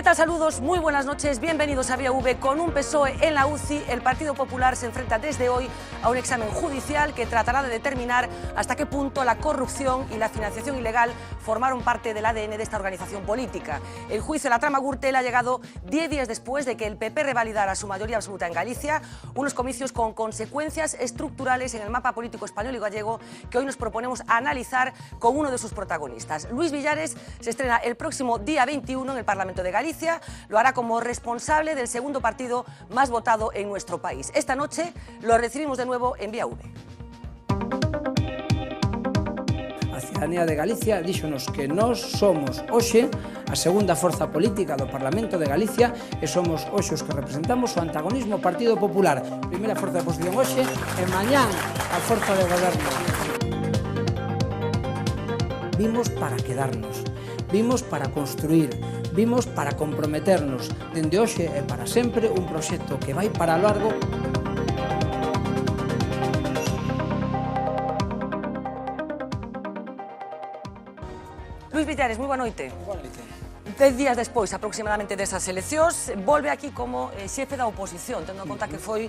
tal? Saludos, muy buenas noches, bienvenidos a Vía V. Con un PSOE en la UCI, el Partido Popular se enfrenta desde hoy a un examen judicial que tratará de determinar hasta qué punto la corrupción y la financiación ilegal formaron parte del ADN de esta organización política. El juicio de la trama Gürtel ha llegado 10 días después de que el PP revalidara su mayoría absoluta en Galicia, unos comicios con consecuencias estructurales en el mapa político español y gallego que hoy nos proponemos analizar con uno de sus protagonistas. Luis Villares se estrena el próximo día 21 en el Parlamento de Galicia. Lo hará como responsable del segundo partido más votado en nuestro país. Esta noche lo recibimos de nuevo en Vía V. A cidadanía de Galicia díxonos que nós somos hoxe a segunda forza política do Parlamento de Galicia e somos hoxe os que representamos o antagonismo Partido Popular. Primeira forza de oposición hoxe e mañán a forza de goberno. Vimos para quedarnos, vimos para construir, vimos para comprometernos dende hoxe e para sempre un proxecto que vai para largo. Luis Villares, moi boa noite. Boa noite. 10 días despois, aproximadamente, desas eleccións, volve aquí como xefe da oposición, tendo en conta que foi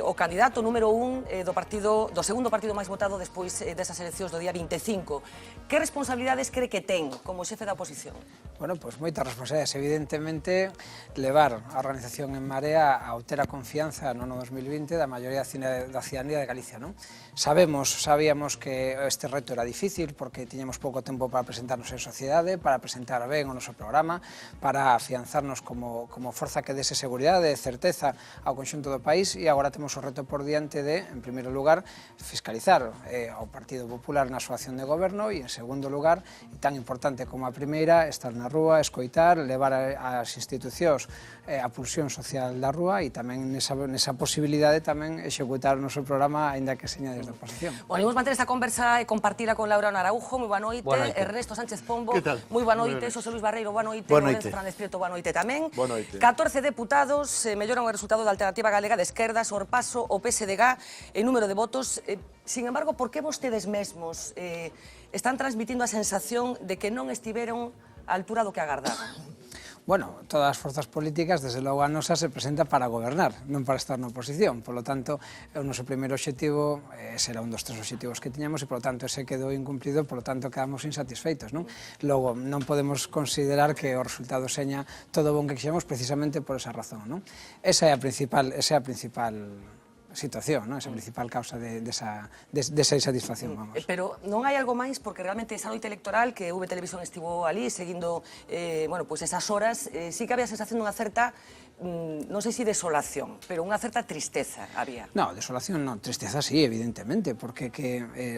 o candidato número 1 do segundo partido máis votado despois desas eleccións do día 25. Que responsabilidades cree que ten como xefe da oposición? Bueno, pois moitas responsabilidades. Evidentemente, levar a organización En Marea a obter a confianza no ano 2020 da maioría da cidadanía de Galicia, non? Sabíamos que este reto era difícil porque tiñamos pouco tempo para presentarnos en sociedade, para presentar ben o noso programa, para afianzarnos como forza que dese seguridade e certeza ao conxunto do país, e agora temos o reto por diante de, en primeiro lugar, fiscalizar ao Partido Popular na súa acción de goberno e, en segundo lugar, e tan importante como a primeira, estar na rúa, escoitar, levar ás institucións a pulsión social da rúa e tamén nesa posibilidade tamén executar o noso programa, aínda que seña desde a oposición. Bueno, imos manter esta conversa e compartila con Laura Araujo, moi boa noite. Ernesto Sánchez Pombo, moi boa noite. Xosé Luis Barreiro, boa noite. Lorenzo Fernández Prieto, boa noite tamén. 14 deputados melloran o resultado da Alternativa Galega de Esquerda, sorpaso o PSDG en número de votos. Sin embargo, por que vostedes mesmos están transmitindo a sensación de que non estiveron á altura do que agardaban? Bueno, todas as forzas políticas, desde logo a nosa, se presenta para gobernar, non para estar na oposición. Por lo tanto, o noso primeiro obxectivo será un dos tres obxectivos que tiñamos e, por lo tanto, ese quedou incumplido, por lo tanto, quedamos insatisfeitos, non? Logo, non podemos considerar que o resultado seña todo bon que quixemos precisamente por esa razón, non? Esa é a principal situación, non? Esa principal causa desa insatisfacción, vamos. Pero non hai algo máis, porque realmente esa noite electoral que V Televisión estivo ali seguindo, bueno, pois esas horas, sí que había a sensación dunha certa, non sei se desolación, pero unha certa tristeza había. Non, desolación non, tristeza sí, evidentemente, porque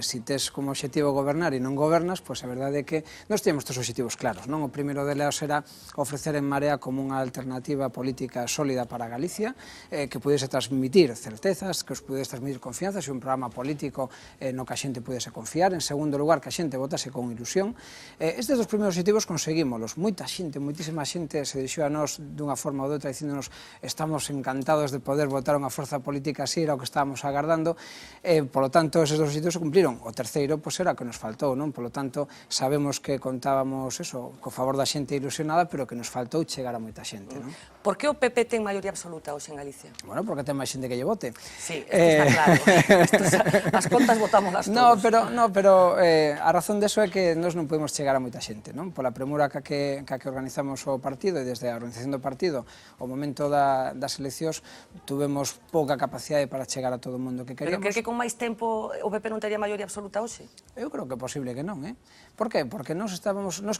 si tes como obxectivo gobernar e non gobernas, pois a verdade é que nós temos tres obxectivos claros, non? O primeiro deles era ofrecer En Marea como unha alternativa política sólida para Galicia, que pudese transmitir certezas, que os pudese transmitir confianza, e un programa político no que a xente pudese confiar. En segundo lugar, que a xente votase con ilusión. Estes dos primeiros obxectivos conseguímolos. Moita xente, moitísima xente se dixo a nós dunha forma ou doutra dicíndonos estamos encantados de poder votar unha forza política así, era o que estábamos agardando. Por lo tanto, eses dos obxectivos se cumpliron. O terceiro, pois, era o que nos faltou, non? Por lo tanto, sabemos que contábamos co favor da xente ilusionada, pero que nos faltou chegar a moita xente, non? Por que o PP ten maioría absoluta hoxe en Galicia? Bueno, porque ten máis xente que lle vote. Sí, isto está claro. As contas votamos todos. No, pero a razón deso é que nós non podemos chegar a moita xente, non? Pola premura que organizamos o partido e desde a organización do partido, o momento das eleccións, tuvemos pouca capacidade para chegar a todo o mundo que queríamos. Pero cree que con máis tempo o PP non tería maioría absoluta hoxe? Eu creo que é posible que non, Por que? Porque nós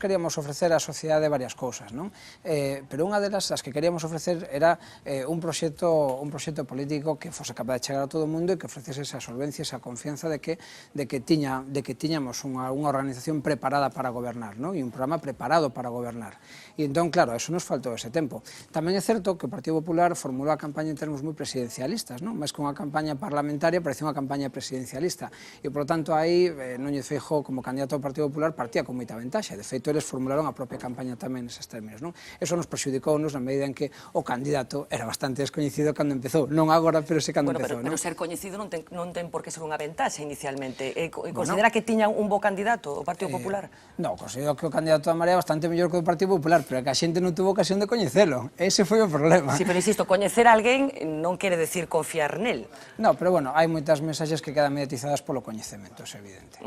queríamos ofrecer á sociedade varias cousas, non? Pero unha delas, as que queríamos ofrecer, era un proxecto político que fose capaz de chegar a todo o mundo e que ofrecese esa solvencia, esa confianza de que tiñamos unha organización preparada para gobernar, non? E un programa preparado para gobernar. E entón, claro, eso nos faltou ese tempo. Tamén é certo notou que o Partido Popular formulou a campaña en termos moi presidencialistas, non? Máis que unha campaña parlamentaria, parecía unha campaña presidencialista. E, por lo tanto, aí Núñez Feijóo, como candidato ao Partido Popular, partía con moita ventaxa. De feito, eles formularon a propia campaña tamén neses términos, non? Eso nos prexudicounos na medida en que o candidato era bastante descoñecido cando empezou. Non agora, pero sí cando empezou, non? Pero ser coñecido non ten por que ser unha ventaxa inicialmente. Considera que tiña un bo candidato o Partido Popular? Non, considero que o candidato da Marea é bastante mellor que o do Partido Popular, pero que a xente non tuvo ocasión de coñecelo. Ese foi o problema. Sí, pero insisto, coñecer a alguén non quere decir confiar nel. Non, pero bueno, hai moitas mensaxes que quedan mediatizadas polo coñecemento, é evidente.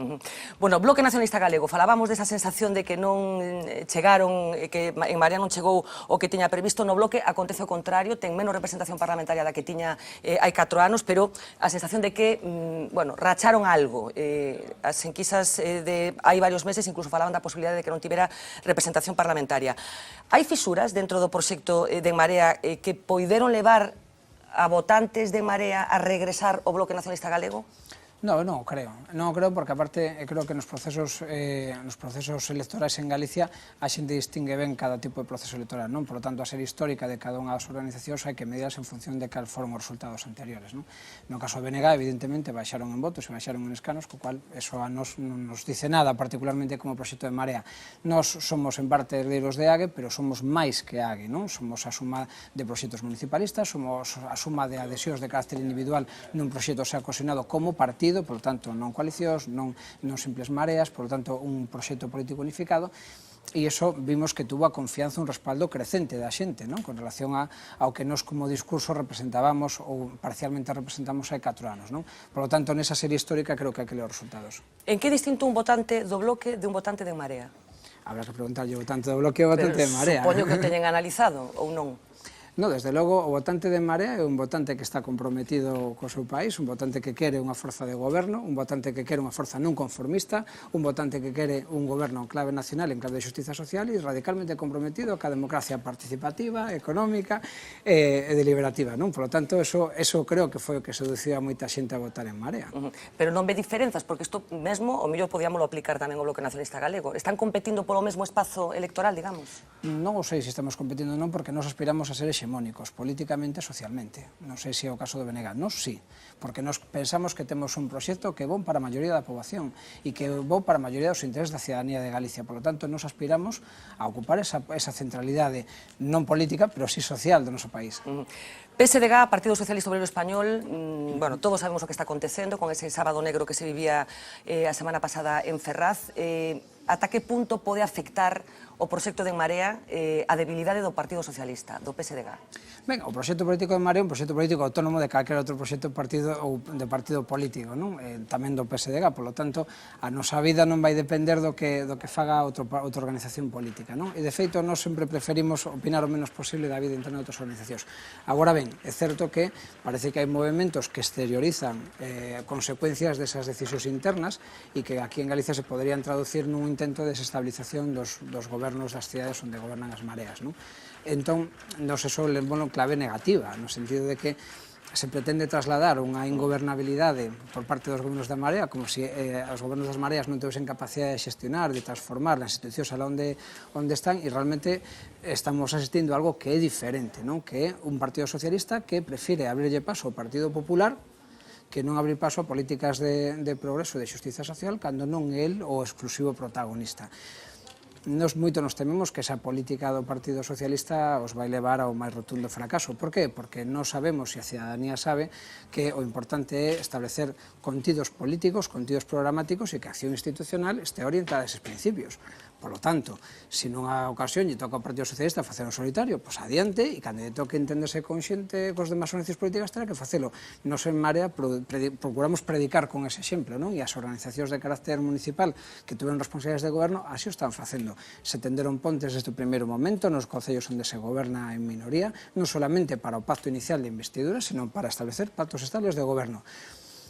Bueno, Bloque Nacionalista Galego, falábamos desa sensación de que non chegaron, que en Marea non chegou o que tiña previsto. No Bloque acontece o contrario, ten menos representación parlamentaria da que tiña hai 4 anos, pero a sensación de que, bueno, racharon algo. As enquisas de hai varios meses incluso falaban da posibilidade de que non tivera representación parlamentaria. Hai fisuras dentro do proxecto de En Marea que poideron levar a votantes de Marea a regresar ao Bloque Nacionalista Galego? Non, non creo, porque aparte creo que nos procesos electorais en Galicia a xente distingue ben cada tipo de proceso electoral, non? Por lo tanto, a ser histórica de cada unha das organizacións hai que medirlas en función de cal foron os resultados anteriores, non? No caso do BNG, evidentemente, baixaron en votos e baixaron en escanos, co cual eso a nos non nos dice nada, particularmente como proxecto de Marea. Nos somos en parte herdeiros de AGE, pero somos máis que AGE, non? Somos a suma de proxectos municipalistas, somos a suma de adhesións de carácter individual nun proxecto xa cohesionado como partido, por lo tanto, non coalicións, non simples mareas, por lo tanto, un proxecto político unificado, e iso vimos que tuvo a confianza, un respaldo crecente da xente, non? Con relación ao que nos como discurso representábamos ou parcialmente representamos hai 4 anos, non? Por lo tanto, nesa serie histórica creo que hai que ler os resultados. En que distinto un votante do Bloque de un votante de En Marea? Habrá que preguntarlle o votante do Bloque e o votante de Marea. Supoño que o teñen analizado, ou non? No, desde logo, o votante de Marea é un votante que está comprometido co seu país, un votante que quere unha forza de goberno, un votante que quere unha forza non conformista, un votante que quere un goberno en clave nacional, en clave de xustiza social e radicalmente comprometido ca democracia participativa, económica e deliberativa, non? Por lo tanto, eso creo que foi o que seduciu a moita xente a votar en Marea. Pero non ve diferenzas, porque isto mesmo, o mellor podíamolo aplicar tamén ao Bloque Nacionalista Galego. Están competindo polo mesmo espazo electoral, digamos? Non o sei se estamos competindo non, porque nos aspiramos a ser hexemónicos, políticamente e socialmente. Non sei se é o caso do BNG. Nos sí, porque nos pensamos que temos un proxecto que é bon para a maioría da poboación e que é bon para a maioría dos intereses da cidadanía de Galicia. Por lo tanto, nos aspiramos a ocupar esa centralidade non política, pero sí social do noso país. PSDG, Partido Socialista Obrero Español, bueno, todos sabemos o que está acontecendo con ese sábado negro que se vivía a semana pasada en Ferraz. Ata que punto pode afectar o proxecto de En Marea a debilidade do Partido Socialista, do PSDG? Ben, o proxecto político de Marea é un proxecto político autónomo de calquera outro proxecto ou de partido político, non? Tamén do PSDG, por lo tanto, a nosa vida non vai depender do que faga outra organización política, non? E, de feito, nós sempre preferimos opinar o menos posible da vida interna de outras organizacións. Agora ben, é certo que parece que hai movimentos que exteriorizan consecuencias desas decisións internas e que aquí en Galicia se poderían traducir nun intento de desestabilización dos gobernos das cidades onde gobernan as mareas, non? Entón, nos eso lembolo clave negativa, no sentido de que se pretende trasladar unha ingobernabilidade por parte dos gobernos da Marea, como se os gobernos das Mareas non tevesen capacidade de xestionar, de transformar as institucións alá onde están, e realmente estamos asistindo a algo que é diferente, non? Que é un partido socialista que prefire abrirlle paso ao Partido Popular que non abrir paso a políticas de progreso e de xustiza social cando non é el o exclusivo protagonista. Nos moito nos tememos que esa política do Partido Socialista os vai levar ao máis rotundo fracaso. Por qué? Porque non sabemos, e a cidadanía sabe, que o importante é establecer contidos políticos, contidos programáticos e que a acción institucional este orientada a eses principios. Por lo tanto, se nunha ocasión lle toca ao Partido Socialista facer un solitario, pois adiante, e cando lle toque entenderse con xente, cos demais organizacións políticas, terá que facelo. Nos en Marea procuramos predicar con ese exemplo, non? E as organizacións de carácter municipal que tuveron responsabilidades de goberno, así o están facendo. Se tenderon pontes desde o primeiro momento nos concellos onde se goberna en minoría, non solamente para o pacto inicial de investidura, sino para establecer pactos estables de goberno.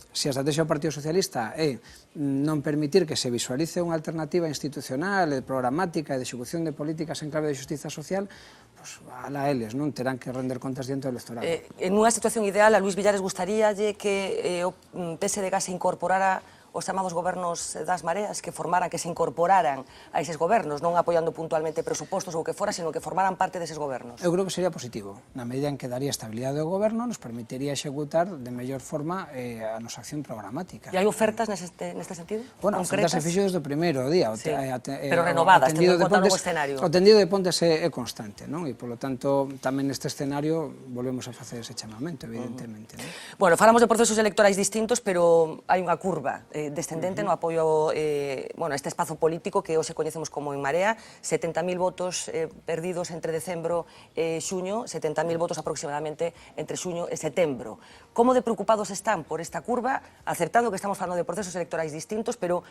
Se a estrategia do Partido Socialista é non permitir que se visualice unha alternativa institucional, programática e de execución de políticas en clave de xustiza social, pois alá eles, non terán que render contas diante do electorado. En unha situación ideal, a Luís Villares gustaríalle que o PSDG se incorporara os chamados gobernos das mareas, que formaran, que se incorporaran a eses gobernos, non apoiando puntualmente presupostos ou que fora, sino que formaran parte deses gobernos? Eu creo que sería positivo, na medida en que daría estabilidade ao goberno, nos permitiría executar de mellor forma a nosa acción programática. E hai ofertas neste sentido? Bueno, ofertas se fixo desde o primeiro día. Pero renovadas, tendo en conta o novo escenario. O tendido de Pontes é constante, non? E, polo tanto, tamén neste escenario volvemos a facer ese chamamento, evidentemente. Bueno, falamos de procesos electorais distintos, pero hai unha curva descendente no apoio a este espazo político que hoxe coñecemos como En Marea, 70.000 votos perdidos entre decembro e xuño, 70.000 votos aproximadamente entre xuño e setembro. Como de preocupados están por esta curva, acertando que estamos falando de procesos electorais distintos, pero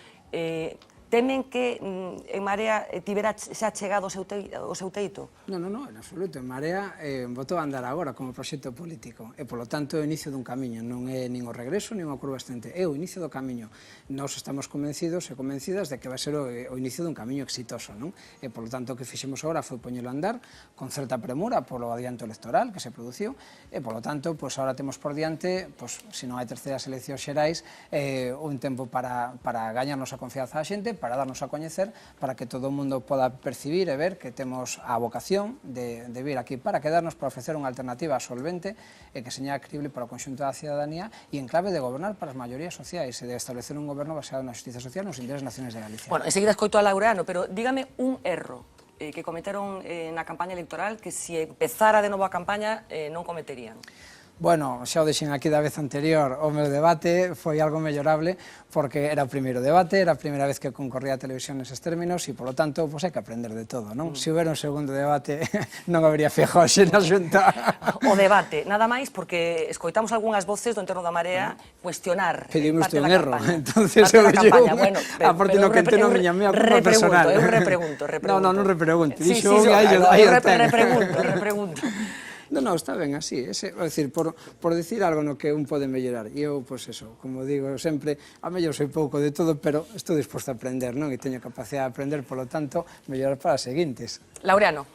temen que En Marea tivera xa chegado ao seu teito? Non, en absoluto. En Marea botou a andar agora como proxecto político e, polo tanto, é o inicio dun camiño. Non é nin o regreso, nin unha curva ascendente. É o inicio do camiño. Nós estamos convencidos e convencidas de que vai ser o inicio dun camiño exitoso, non? E, polo tanto, o que fixemos agora foi poñelo a andar con certa premura polo adianto electoral que se produciu e, polo tanto, agora temos por diante, se non hai terceiras eleccións xerais, un tempo para gañarnos a confianza da xente, para darnos a coñecer, para que todo o mundo poda percibir e ver que temos a vocación de vir aquí para quedarnos, para ofrecer unha alternativa solvente e que seña creíble para o conxunto da cidadanía e en clave de gobernar para as maiorías sociais e de establecer un goberno basado na justicia social nos intereses nacionais de Galicia. Bueno, enseguida escoito a Laureano, pero dígame un erro que cometeron na campaña electoral que se empezara de novo a campaña non cometerían. Bueno, xa o deixen aquí da vez anterior, o meu debate foi algo mellorable porque era o primeiro debate, era a primeira vez que concorría a televisión neses términos e, polo tanto, hai que aprender de todo, non? Se houbera un segundo debate, non habería fejoxe na xunta. O debate, nada máis, porque escoitamos algunhas voces do entorno da Marea cuestionar Pedimos parte un da erro, campaña. entonces eu Bueno, aparte no que enteno a miña mía culpa personal. Eu repregunto. Non repregunto, dixo repregunto. Non, está ben así, é dicir, por dicir algo no que un pode mellorar, e eu, como digo sempre, a mellor sei pouco de todo, pero estou disposto a aprender, non? E teño capacidade de aprender, polo tanto, mellorar para as seguintes. Laureano.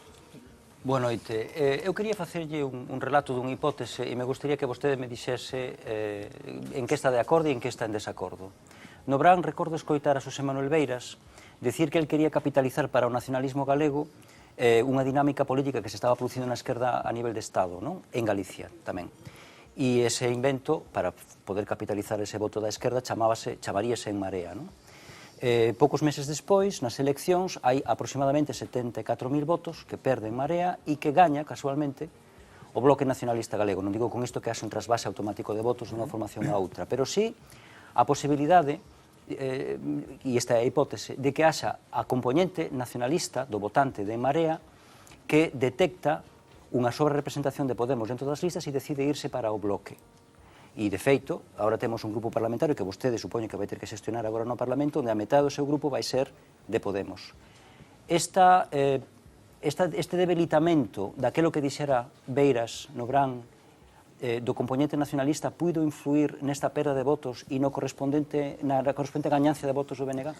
Boa noite. Eu quería facerlle un relato dunha hipótese e me gustaría que vostede me dixese en que está de acordo e en que está en desacordo. No Brán, recordo escoitar a Xosé Manuel Beiras decir que el quería capitalizar para o nacionalismo galego unha dinámica política que se estaba producindo na esquerda a nivel de Estado, en Galicia tamén. E ese invento, para poder capitalizar ese voto da esquerda, chamaríase En Marea. Poucos meses despois, nas eleccións, hai aproximadamente 74.000 votos que perde En Marea e que gaña, casualmente, o Bloque Nacionalista Galego. Non digo con isto que haxe un trasvase automático de votos dunha formación a outra, pero sí a posibilidade, e esta é a hipótese, de que haxa a componente nacionalista do votante de En Marea que detecta unha sobrerepresentación de Podemos dentro das listas e decide irse para o bloque. E, de feito, agora temos un grupo parlamentario que vostede supone que vai ter que xestionar agora no Parlamento, onde a metade do seu grupo vai ser de Podemos. Este debilitamento daquelo que dixera Beiras no Brán do componente nacionalista puido influir nesta perda de votos e na correspondente gañancia de votos do BNG?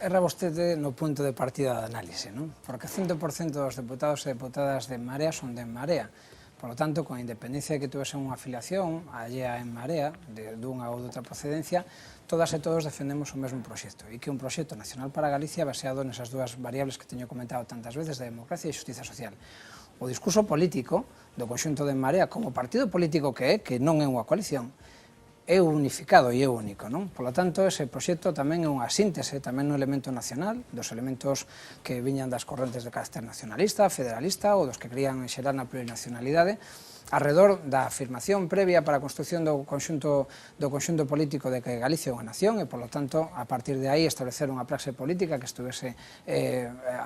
Erra vostede no punto de partida da análise, non? Porque 100% dos deputados e deputadas de En Marea son de En Marea. Por lo tanto, con a independencia de que tuvesen unha afiliación allea a En Marea, dunha ou de outra procedencia, todas e todos defendemos o mesmo proxecto, e que un proxecto nacional para Galicia baseado nesas dúas variables que teño comentado tantas veces de democracia e xustiza social. O discurso político do conxunto de En Marea como partido político que non é unha coalición, é unificado e é único, non? Por lo tanto, ese proxecto tamén é unha síntese, tamén no elemento nacional, dos elementos que viñan das correntes de carácter nacionalista, federalista ou dos que querían xerar na plurinacionalidade, arredor da afirmación previa para a construcción do conxunto político de que Galicia é unha nación e, por lo tanto, a partir de aí establecer unha praxe política que estuvese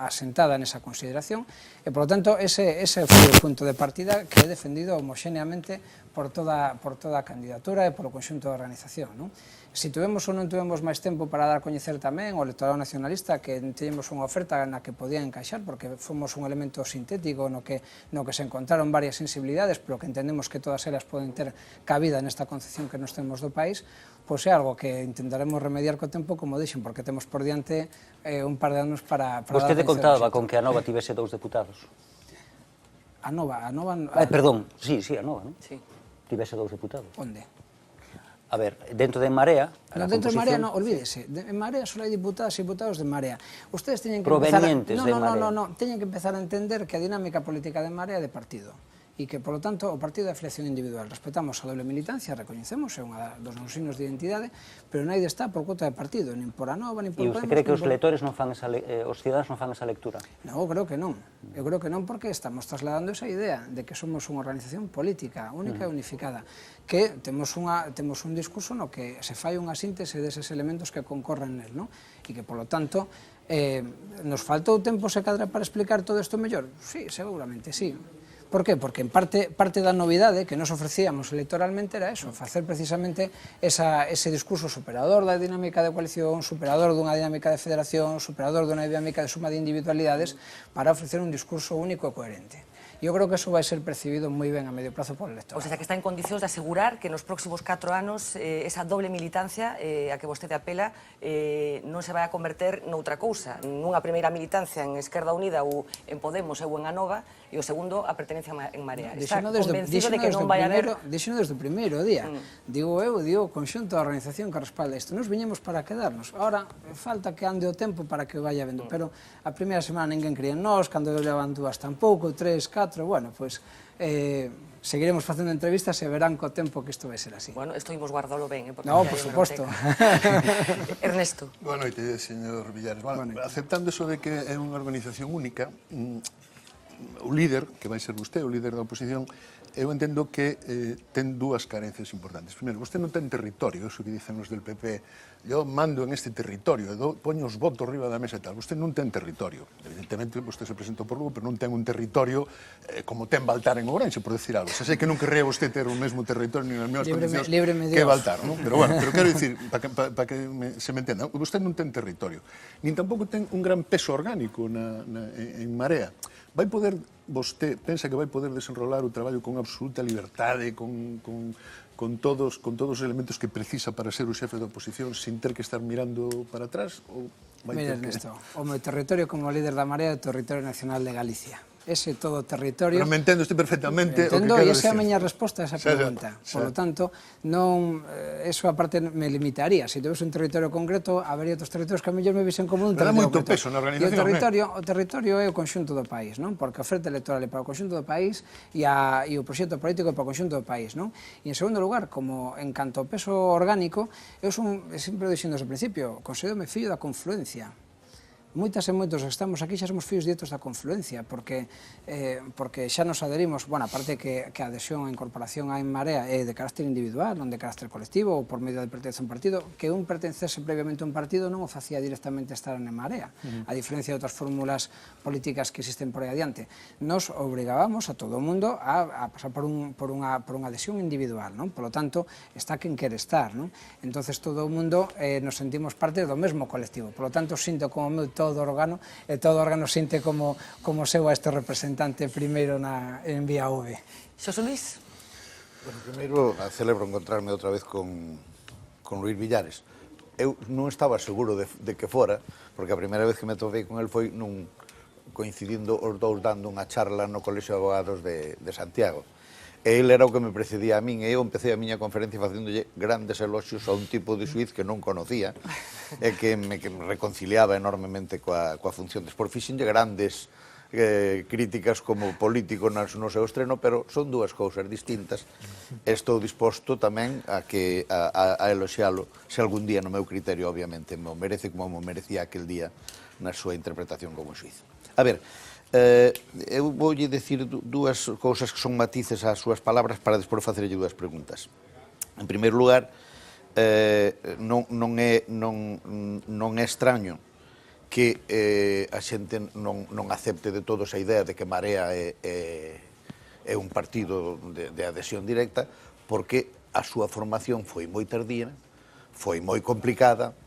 asentada nesa consideración e, por lo tanto, ese foi o punto de partida que é defendido homoxéneamente por toda a candidatura e polo conxunto da organización, non? Se tivemos ou non tivemos máis tempo para dar a coñecer tamén o electorado nacionalista que teñemos unha oferta na que podía encaixar porque fomos un elemento sintético no que se encontraron varias sensibilidades pero que entendemos que todas elas poden ter cabida nesta concepción que nos temos do país, pois é algo que intentaremos remediar co tempo, como dixen, porque temos por diante un par de anos para vostede contaba con que a Nova tivese 2 deputados. A Nova... Perdón, sí, a Nova, non? Sí. Tivese 2 deputados. Onde? A ver, dentro de Marea... No, dentro de Marea, no, olvídese. En Marea solo hai diputadas e diputados de Marea. Ustedes teñen que provenientes de Marea. No, teñen que empezar a entender que a dinámica política de Marea é de partido. E que, polo tanto, o partido é afiliación individual. Respetamos a doble militancia, recoñecemos, é unha dos nosos signos de identidade, pero non hai de estar por cuota de partido, nin por Anova, nin por E usted cree que os lectores non fan esa, os cidadanos non fan esa lectura? Non, eu creo que non. Eu creo que non porque estamos trasladando esa idea de que somos unha organización política, única e unificada, que temos un discurso no que se fai unha síntese deses elementos que concorren nel, non? E que, polo tanto, nos faltou tempo se cadra para explicar todo isto mellor? Sí, seguramente, sí. Por qué? Porque en parte da novidade que nos ofrecíamos electoralmente era eso, facer precisamente ese discurso superador da dinámica de coalición, superador dunha dinámica de federación, superador dunha dinámica de suma de individualidades para ofrecer un discurso único e coherente. Eu creo que eso vai ser percibido moi ben a medio prazo por el electorado. O sea, que está en condicións de asegurar que nos próximos 4 anos esa doble militancia a que vostede apela non se vai a converter noutra cousa, nunha primeira militancia en Esquerda Unida ou en Podemos ou en Anova, e o segundo a pertenencia en Marea. Está convencido de que non vai haber... Dixeno desde o primeiro día. Digo o conxunto da organización que respalda isto. Nos viñemos para quedarnos. Ahora, falta que ande o tempo para que vaya vendo. Pero a primeira semana ninguén creía en nós, cando levan 2 tampouco, 3, 4, bueno, pois seguiremos facendo entrevistas e verán co tempo que isto vai ser así. Bueno, isto imos guardalo ben, porque no, por suposto. Ernesto. Boa noite, señor Villares. Aceptando eso de que é unha organización única, o líder, que vai ser vostede, o líder da oposición, eu entendo que ten 2 carencias importantes. Primeiro, vostede non ten territorio, eso que dicen os del PP, yo mando en este territorio, poño os votos riba da mesa e tal. Vostede non ten territorio. Evidentemente, vostede se presentou por Lugo, pero non ten un territorio como ten Baltar en Ourense, por decir algo. Xa sei que non querría vostede ter o mesmo territorio ni nas mesmas condicións que Baltar, non? Pero bueno, pero quero dicir, para que se me entenda, vostede non ten territorio, nin tampouco ten un gran peso orgánico en Marea. Vai poder, vostede pensa que vai poder desenrolar o traballo con absoluta liberdade, con todos os elementos que precisa para ser o xefe da oposición sin ter que estar mirando para atrás? Mira, Ernesto, o meu territorio como líder da Marea é o territorio nacional de Galicia. Ese todo o territorio... Pero me entendo usted perfectamente o que entendo, quero e esa é a miña resposta a esa pregunta. Por lo tanto, eso aparte me limitaría. Se tivese un territorio concreto, habería outros territorios que a mellor me visen como un territorio concreto. Pero dá moito peso na organización, o territorio é o conxunto do país, non? Porque a oferta electoral é para o conxunto do país e o proxecto político é para o conxunto do país, non? E en segundo lugar, como en canto ao peso orgánico, eu sempre dixendo desde o principio, considero-me fillo da confluencia. Moitas e moitos que estamos aquí xa somos fillos directos da confluencia, porque xa nos aderimos, bueno, aparte que a adhesión a incorporación a En Marea é de carácter individual, non de carácter colectivo, ou por medio de pertencer a un partido, que un pertencese previamente a un partido non o facía directamente estar en Marea, a diferencia de outras fórmulas políticas que existen por aí adiante. Nos obrigábamos a todo o mundo a pasar por unha adhesión individual, non? Por lo tanto, está quen quere estar, non? Entonces todo o mundo nos sentimos parte do mesmo colectivo, por lo tanto, sinto como meu todo órgano, e todo órgano sinte como seu a este representante primeiro en Vía V. Xosé Luis? Bueno, primeiro, celebro encontrarme outra vez con Luís Villares. Eu non estaba seguro de que fora, porque a primeira vez que me topei con el foi coincidindo os dous dando unha charla no Colexio de Abogados de Santiago. E ele era o que me precedía a min, e eu empecé a miña conferencia facéndolle grandes eloxios a un tipo de xuiz que non conocía e que me reconciliaba enormemente coa función. Despois fixenlle grandes críticas como político no seu estreno, pero son 2 cousas distintas. Estou disposto tamén a eloxialo, se algún día no meu criterio, obviamente, me o merece como me merecía aquel día na súa interpretación como xuiz. A ver, eu voulle dicir 2 cousas que son matices ás súas palabras para despois facerlle 2 preguntas. En primeiro lugar, non é extraño que a xente non acepte de todo esa idea de que Marea é un partido de adhesión directa, porque a súa formación foi moi tardía, foi moi complicada,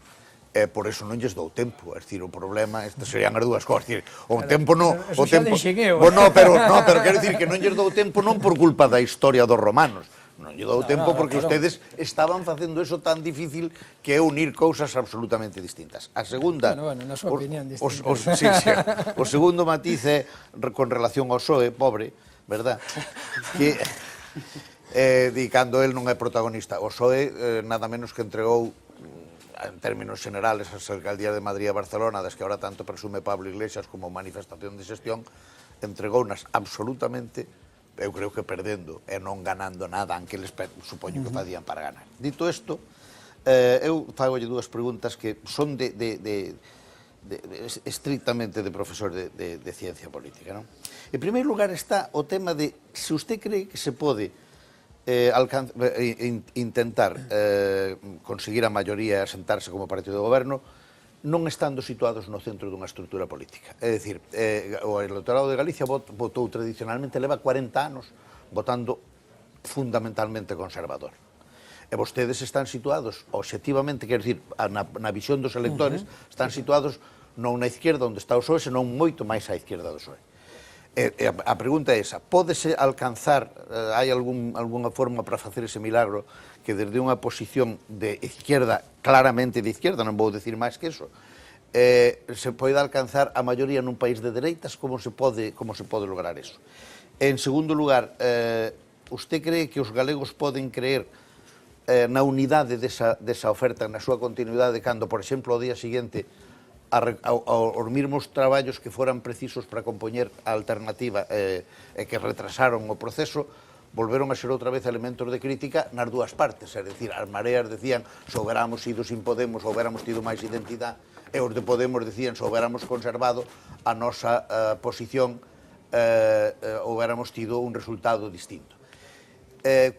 por eso non lles dou tempo. É dicir, o problema, estas serían as 2 cousas. O tempo non... Pero quero dicir que non lles dou tempo non por culpa da historia dos romanos. Non lle dou tempo porque ustedes estaban facendo eso tan difícil que é unir cousas absolutamente distintas. A segunda... Bueno, na súa opinión distinta. O segundo matiz é con relación ao PSOE, pobre, verdad? E cando el non é protagonista. O PSOE nada menos que entregou, en términos generales, as alcaldías de Madrid e Barcelona, das que ahora tanto presume Pablo Iglesias como manifestación de xestión, entregounas absolutamente, eu creo que perdendo e non ganando nada, aunque eles supoño que facían para ganar. Dito isto, eu fagolle dúas preguntas que son estrictamente de profesor de ciencia política. En primeiro lugar está o tema de se usted cree que se pode intentar conseguir a maioría e asentarse como partido de goberno non estando situados no centro dunha estrutura política. É dicir, o electorado de Galicia votou tradicionalmente, leva 40 anos votando fundamentalmente conservador. E vostedes están situados obxectivamente, quer dicir, na visión dos electores, están situados non na izquierda onde está o PSOE, senón moito máis á izquierda do PSOE. A pregunta é esa, pódese alcanzar, hai algunha forma para facer ese milagro que desde unha posición de izquierda, claramente de izquierda, non vou decir máis que eso, se pode alcanzar a maioría nun país de dereitas, como se pode lograr eso? En segundo lugar, usted cree que os galegos poden creer na unidade desa oferta, na súa continuidade, cando, por exemplo, ao día seguinte, aos mesmos traballos que foran precisos para compoñer a alternativa e que retrasaron o proceso, volveron a ser outra vez elementos de crítica nas dúas partes, é dicir, as mareas decían se houbéramos ido sin Podemos, houbéramos tido máis identidade, e os de Podemos decían se houbéramos conservado a nosa posición, houbéramos tido un resultado distinto.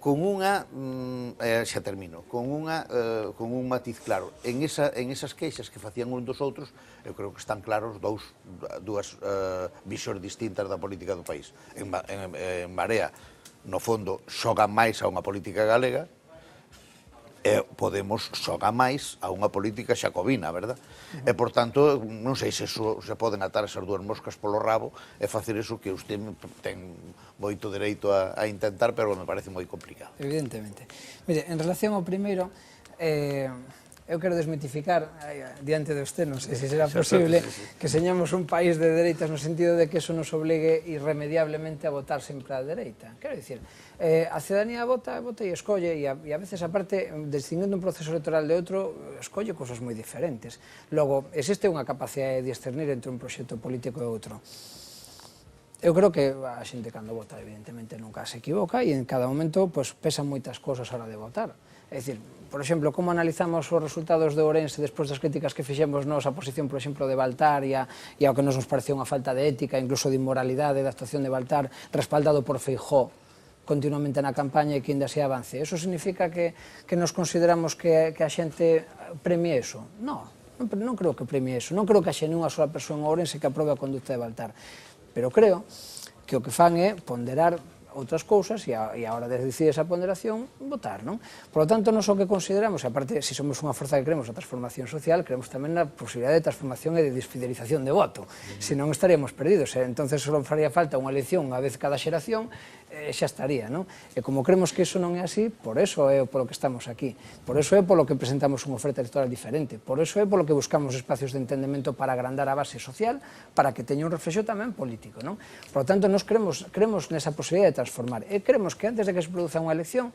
Con unha, xa termino, con un matiz claro. En esas queixas que facían un dos outros, eu creo que están claros dúas visións distintas da política do país. En Marea, no fondo, xoga máis a unha política galega, e Podemos xoga máis a unha política xacobina, verdad? E, por tanto, non sei se se poden atar esas dúas moscas polo rabo e facer eso que usted ten moito dereito a intentar, pero me parece moi complicado. Evidentemente. Mire, en relación ao primeiro, eu quero desmitificar diante de usted, non sei se será posible, que señamos un país de dereitas no sentido de que eso nos obligue irremediablemente a votar sempre á dereita. Quero dicir, a ciudadanía vota e escolle, e a veces, aparte, distinguindo un proceso electoral de outro, escolle cosas moi diferentes. Logo, existe unha capacidade de discernir entre un proxecto político e outro. Eu creo que a xente cando vota, evidentemente, nunca se equivoca e en cada momento pesan moitas cosas a hora de votar. É dicir, por exemplo, como analizamos os resultados de Ourense despois das críticas que fixemos nos a posición, por exemplo, de Baltar e ao que nos pareceu unha falta de ética, incluso de inmoralidade da actuación de Baltar, respaldado por Feijóo continuamente na campaña e que ainda se avance. Eso significa que nos consideramos que a xente premie eso? Non creo que premie eso. Non creo que haxe nunha sola persoa en Ourense que aprobe a conducta de Baltar. Pero creo que o que fan é ponderar outras cousas e a hora de decidir esa ponderación, votar, non? Por lo tanto, non só que consideramos, e aparte, se somos unha forza que queremos a transformación social, queremos tamén na posibilidade de transformación e de desfidelización de voto. Se non estaríamos perdidos, entonces só faría falta unha elección unha vez cada xeración, xa estaría, non? E como creemos que iso non é así, por eso é polo que estamos aquí, por eso é polo que presentamos unha oferta electoral diferente, por eso é polo que buscamos espacios de entendemento para agrandar a base social, para que teña un reflexo tamén político, non? Por lo tanto, nos creemos nesa posibilidade de transformar, e creemos que antes de que se produza unha elección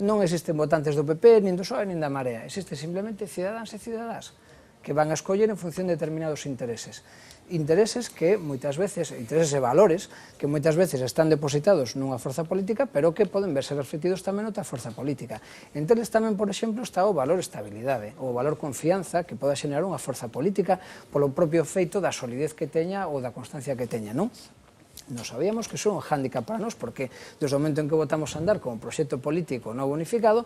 non existen votantes do PP, nin do PSOE, nin da Marea, existen simplemente cidadáns e cidadás que van a escoller en función de determinados intereses que moitas veces, intereses e valores, que moitas veces están depositados nunha forza política, pero que poden verse refletidos tamén noutra forza política. Entre eles tamén, por exemplo, está o valor estabilidade, o valor confianza que poda xenerar unha forza política polo propio feito da solidez que teña ou da constancia que teña, non? Nos sabíamos que son un hándicap para nós, porque desde o momento en que votamos a andar como proxecto político non unificado,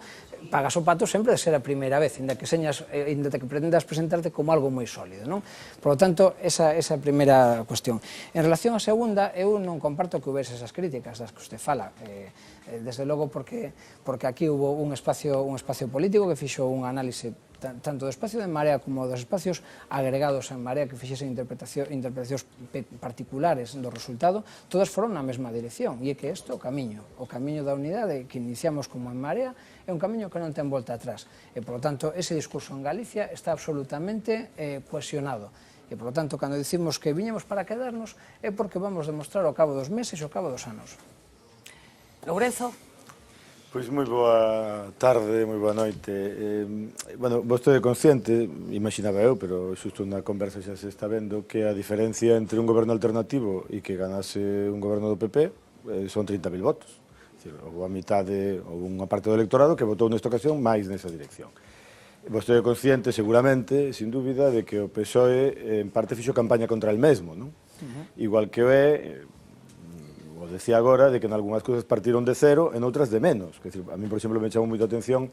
pagas o pato sempre de ser a primeira vez, inda que pretendas presentarte como algo moi sólido, non? Por lo tanto, esa é a primeira cuestión. En relación á segunda, eu non comparto que houvese esas críticas das que usted fala, desde logo porque aquí hubo un espacio político que fixo un análise tanto do espacio de Marea como dos espacios agregados en Marea que fixesen interpretacións particulares do resultado, todas foron na mesma dirección, e é que isto o camiño da unidade que iniciamos como en Marea é un camiño que non ten volta atrás, e, por lo tanto, ese discurso en Galicia está absolutamente cohesionado. E, por lo tanto, cando dicimos que viñemos para quedarnos, é porque vamos demostrar ao cabo dos meses e ao cabo dos anos. Lourenzo. Pois moi boa tarde, moi boa noite. Bueno, vostede consciente, imaginaba eu, pero xusto na conversa xa se está vendo, que a diferencia entre un goberno alternativo e que ganase un goberno do PP son 30.000 votos. Ou a mitade, ou unha parte do electorado que votou nesta ocasión máis nesa dirección. Vostede consciente, seguramente, sin dúbida, de que o PSOE en parte fixo campaña contra el mesmo, non? Igual que o o decía agora, de que en algunhas cousas partiron de cero, en outras de menos. A mí, por exemplo, me chamou moito a atención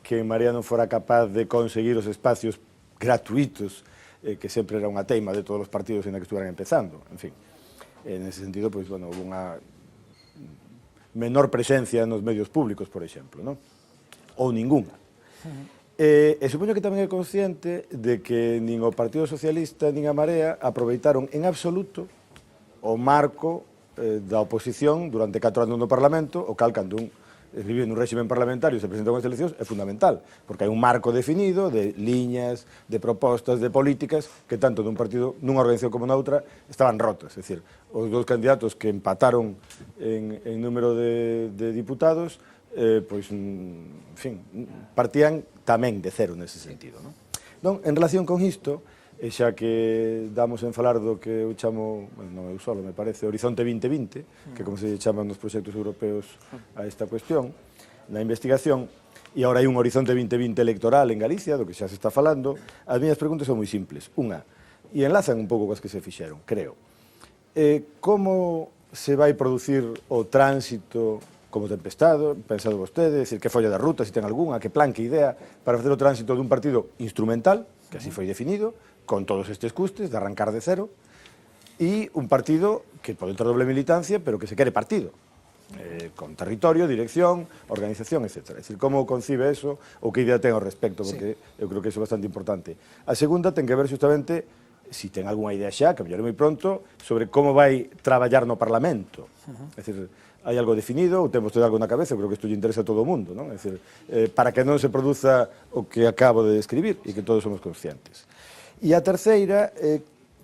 que María non fora capaz de conseguir os espacios gratuitos, que sempre era unha teima de todos os partidos en que estuveran empezando. En fin, en ese sentido, pois, bueno, houve unha menor presencia nos medios públicos, por exemplo, non? Ou ninguna. E supoño que tamén é consciente de que nin o Partido Socialista nin a Marea aproveitaron en absoluto o marco da oposición durante 4 anos no Parlamento, o cal cando un vive nun régimen parlamentario e se presenta unhas eleccións é fundamental, porque hai un marco definido de liñas, de propostas, de políticas que tanto nun partido, nunha organización como noutra, estaban rotas. É dicir, os dous candidatos que empataron en número de diputados, pois, en fin, partían tamén de cero nese sentido. Non, en relación con isto, e xa que damos en falar do que eu chamo, non eu solo, me parece, Horizonte 2020, que como se chaman nos proxectos europeos a esta cuestión, na investigación, e agora hai un Horizonte 2020 electoral en Galicia, do que xa se está falando, as miñas preguntas son moi simples. Unha, e enlazan un pouco coas que se fixeron, creo. Como se vai producir o tránsito como tempestado, pensado vostede, decir, que folla de ruta, se ten algunha, que plan, que idea, para facer o tránsito dun partido instrumental, que así foi definido, con todos estes custes, de arrancar de cero, e un partido que pode ter doble militancia, pero que se quere partido, con territorio, dirección, organización, etc. É dicir, como concibe eso, ou que idea ten ao respecto, porque eu creo que iso é bastante importante. A segunda ten que ver justamente, se ten algunha idea xa, que mellor moi pronto, sobre como vai traballar no Parlamento. É dicir, hai algo definido, ou ten vostede algo na cabeza, eu creo que isto lle interesa a todo o mundo, non? É dicir, para que non se produza o que acabo de describir e que todos somos conscientes. E a terceira,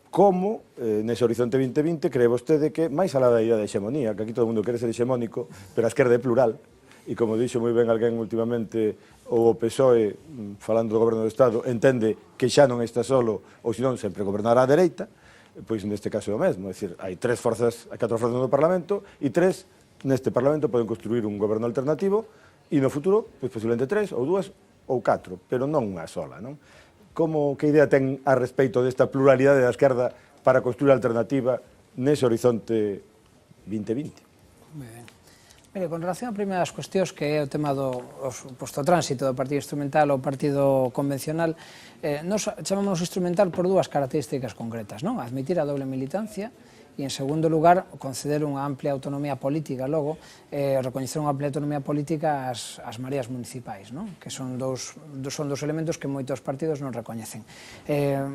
como, nese Horizonte 2020, cree vostede que, máis alá da idea de hexemonía, que aquí todo o mundo quere ser hexemónico, pero a esquerda é plural, e como dixo moi ben alguén últimamente, o PSOE, falando do goberno do Estado, entende que xa non está solo, ou senón sempre gobernará a dereita, pois neste caso é o mesmo, é dicir, hai 4 forzas no Parlamento, e 3 neste Parlamento poden construir un goberno alternativo, e no futuro, pois posiblemente 3, ou 2, ou 4, pero non unha sola, non? Que idea ten a respecto desta pluralidade da esquerda para construir alternativa nese Horizonte 2020? Moi ben. Mire, con relación á primeira das cuestións, que é o tema do tránsito do partido instrumental ao partido convencional, nos chamámonos instrumental por 2 características concretas, non? Admitir a doble militancia e, en segundo lugar, conceder unha amplia autonomía política, logo, recoñecer unha amplia autonomía política ás mareas municipais, non? Que son dos elementos que moitos partidos non recoñecen.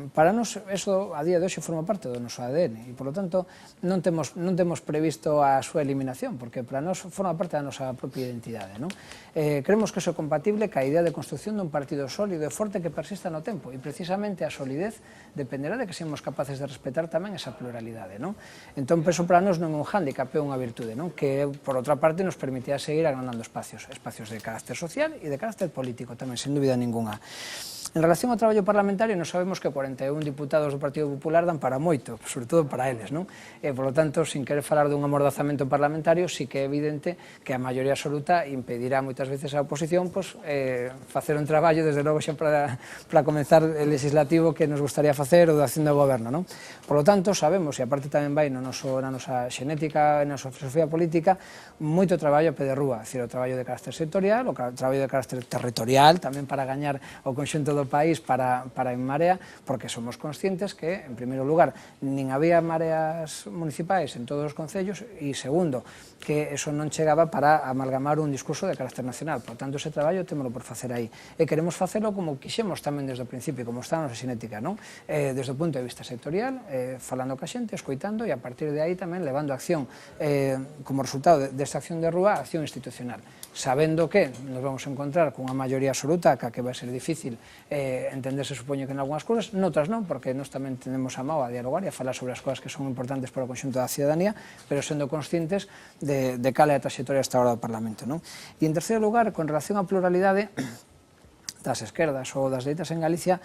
Para nós, eso a día de hoxe forma parte do noso ADN e, por lo tanto, non temos previsto a súa eliminación, porque para nós forma parte da nosa propia identidade, non? Creemos que iso é compatible ca idea de construcción dun partido sólido e forte que persista no tempo, e precisamente a solidez dependerá de que seamos capaces de respetar tamén esa pluralidade, non? Entón, eso para nós non é un hándicap, é unha virtude, non? Que, por outra parte, nos permitirá seguir agrandando espacios de carácter social e de carácter político tamén, sin dúbida ninguna. En relación ao traballo parlamentario, nós sabemos que 41 diputados do Partido Popular dan para moito, sobre todo para eles, non? Por lo tanto, sin querer falar dun amordazamento parlamentario, sí que é evidente que a maioría absoluta impedirá moitas veces a oposición facer un traballo, desde logo, xa para comenzar el legislativo que nos gustaría facer ou da acción do goberno, non? Por lo tanto, sabemos, e aparte tamén vai na nosa xenética, na nosa filosofía política, moito traballo a pé de rúa, é dicir, o traballo de carácter sectorial, o traballo de carácter territorial, tamén para gañar o conxunto do país para En Marea, porque somos conscientes que, en primeiro lugar, nin había mareas municipais en todos os concellos, e segundo, que eso non chegaba para amalgamar un discurso de carácter nacional. Por tanto, ese traballo témolo por facer aí. E queremos facelo como quixemos tamén desde o principio, como está na nosa xenética, non? Desde o punto de vista sectorial, falando ca xente, escoitando, e a partir de aí tamén levando a acción, como resultado desta acción de rúa, a acción institucional. sabendo que nos vamos a encontrar cunha maioría absoluta que vai ser difícil entenderse, supoño que en algunhas cousas, noutras non, porque nós tamén tenemos a mao a dialogar e a falar sobre as cousas que son importantes para o conxunto da ciudadanía, pero sendo conscientes de cal é a trayectoria hasta ahora do Parlamento. E en terceiro lugar, con relación á pluralidade das esquerdas ou das dereitas en Galicia,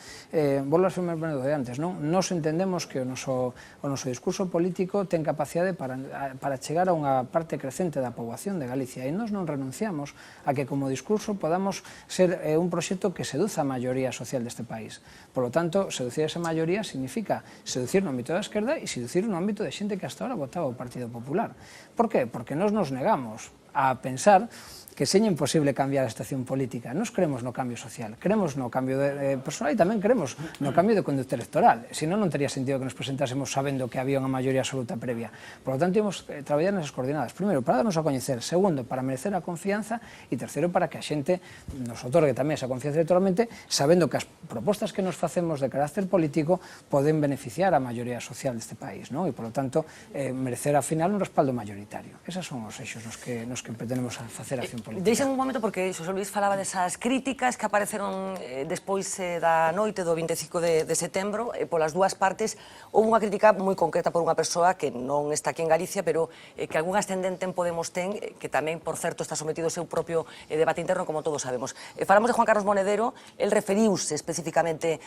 volvo a afirmar de antes, non? Nos entendemos que o noso discurso político ten capacidade para chegar a unha parte crecente da poboación de Galicia, e nós non renunciamos a que como discurso podamos ser un proxecto que seduza a maioría social deste país. Por lo tanto, seducir esa maioría significa seducir no ámbito da esquerda e seducir no ámbito de xente que hasta ahora votaba o Partido Popular. Por qué? Porque nós nos negamos a pensar que seña imposible cambiar a estación política. Nos creemos no cambio social, creemos no cambio personal e tamén creemos no cambio de conducta electoral. Senón non tería sentido que nos presentásemos sabendo que había unha maioría absoluta previa. Por lo tanto, íbamos a traballar nesas coordenadas. Primeiro, para darnos a coñecer. Segundo, para merecer a confianza. E terceiro, para que a xente nos otorgue tamén esa confianza electoralmente, sabendo que as propostas que nos facemos de carácter político poden beneficiar a maioría social deste país, non? E, por lo tanto, merecer, ao final, un respaldo mayoritario. Esas son os eixos nos que pretendemos facer acción política. Deixen un momento, porque Xosé Luis falaba desas críticas que apareceron despois da noite do 25 de setembro, polas dúas partes. Houve unha crítica moi concreta por unha persoa que non está aquí en Galicia, pero que algún ascendente en Podemos ten, que tamén, por certo, está sometido ao seu propio debate interno, como todos sabemos. Falamos de Juan Carlos Monedero. El referiuse especificamente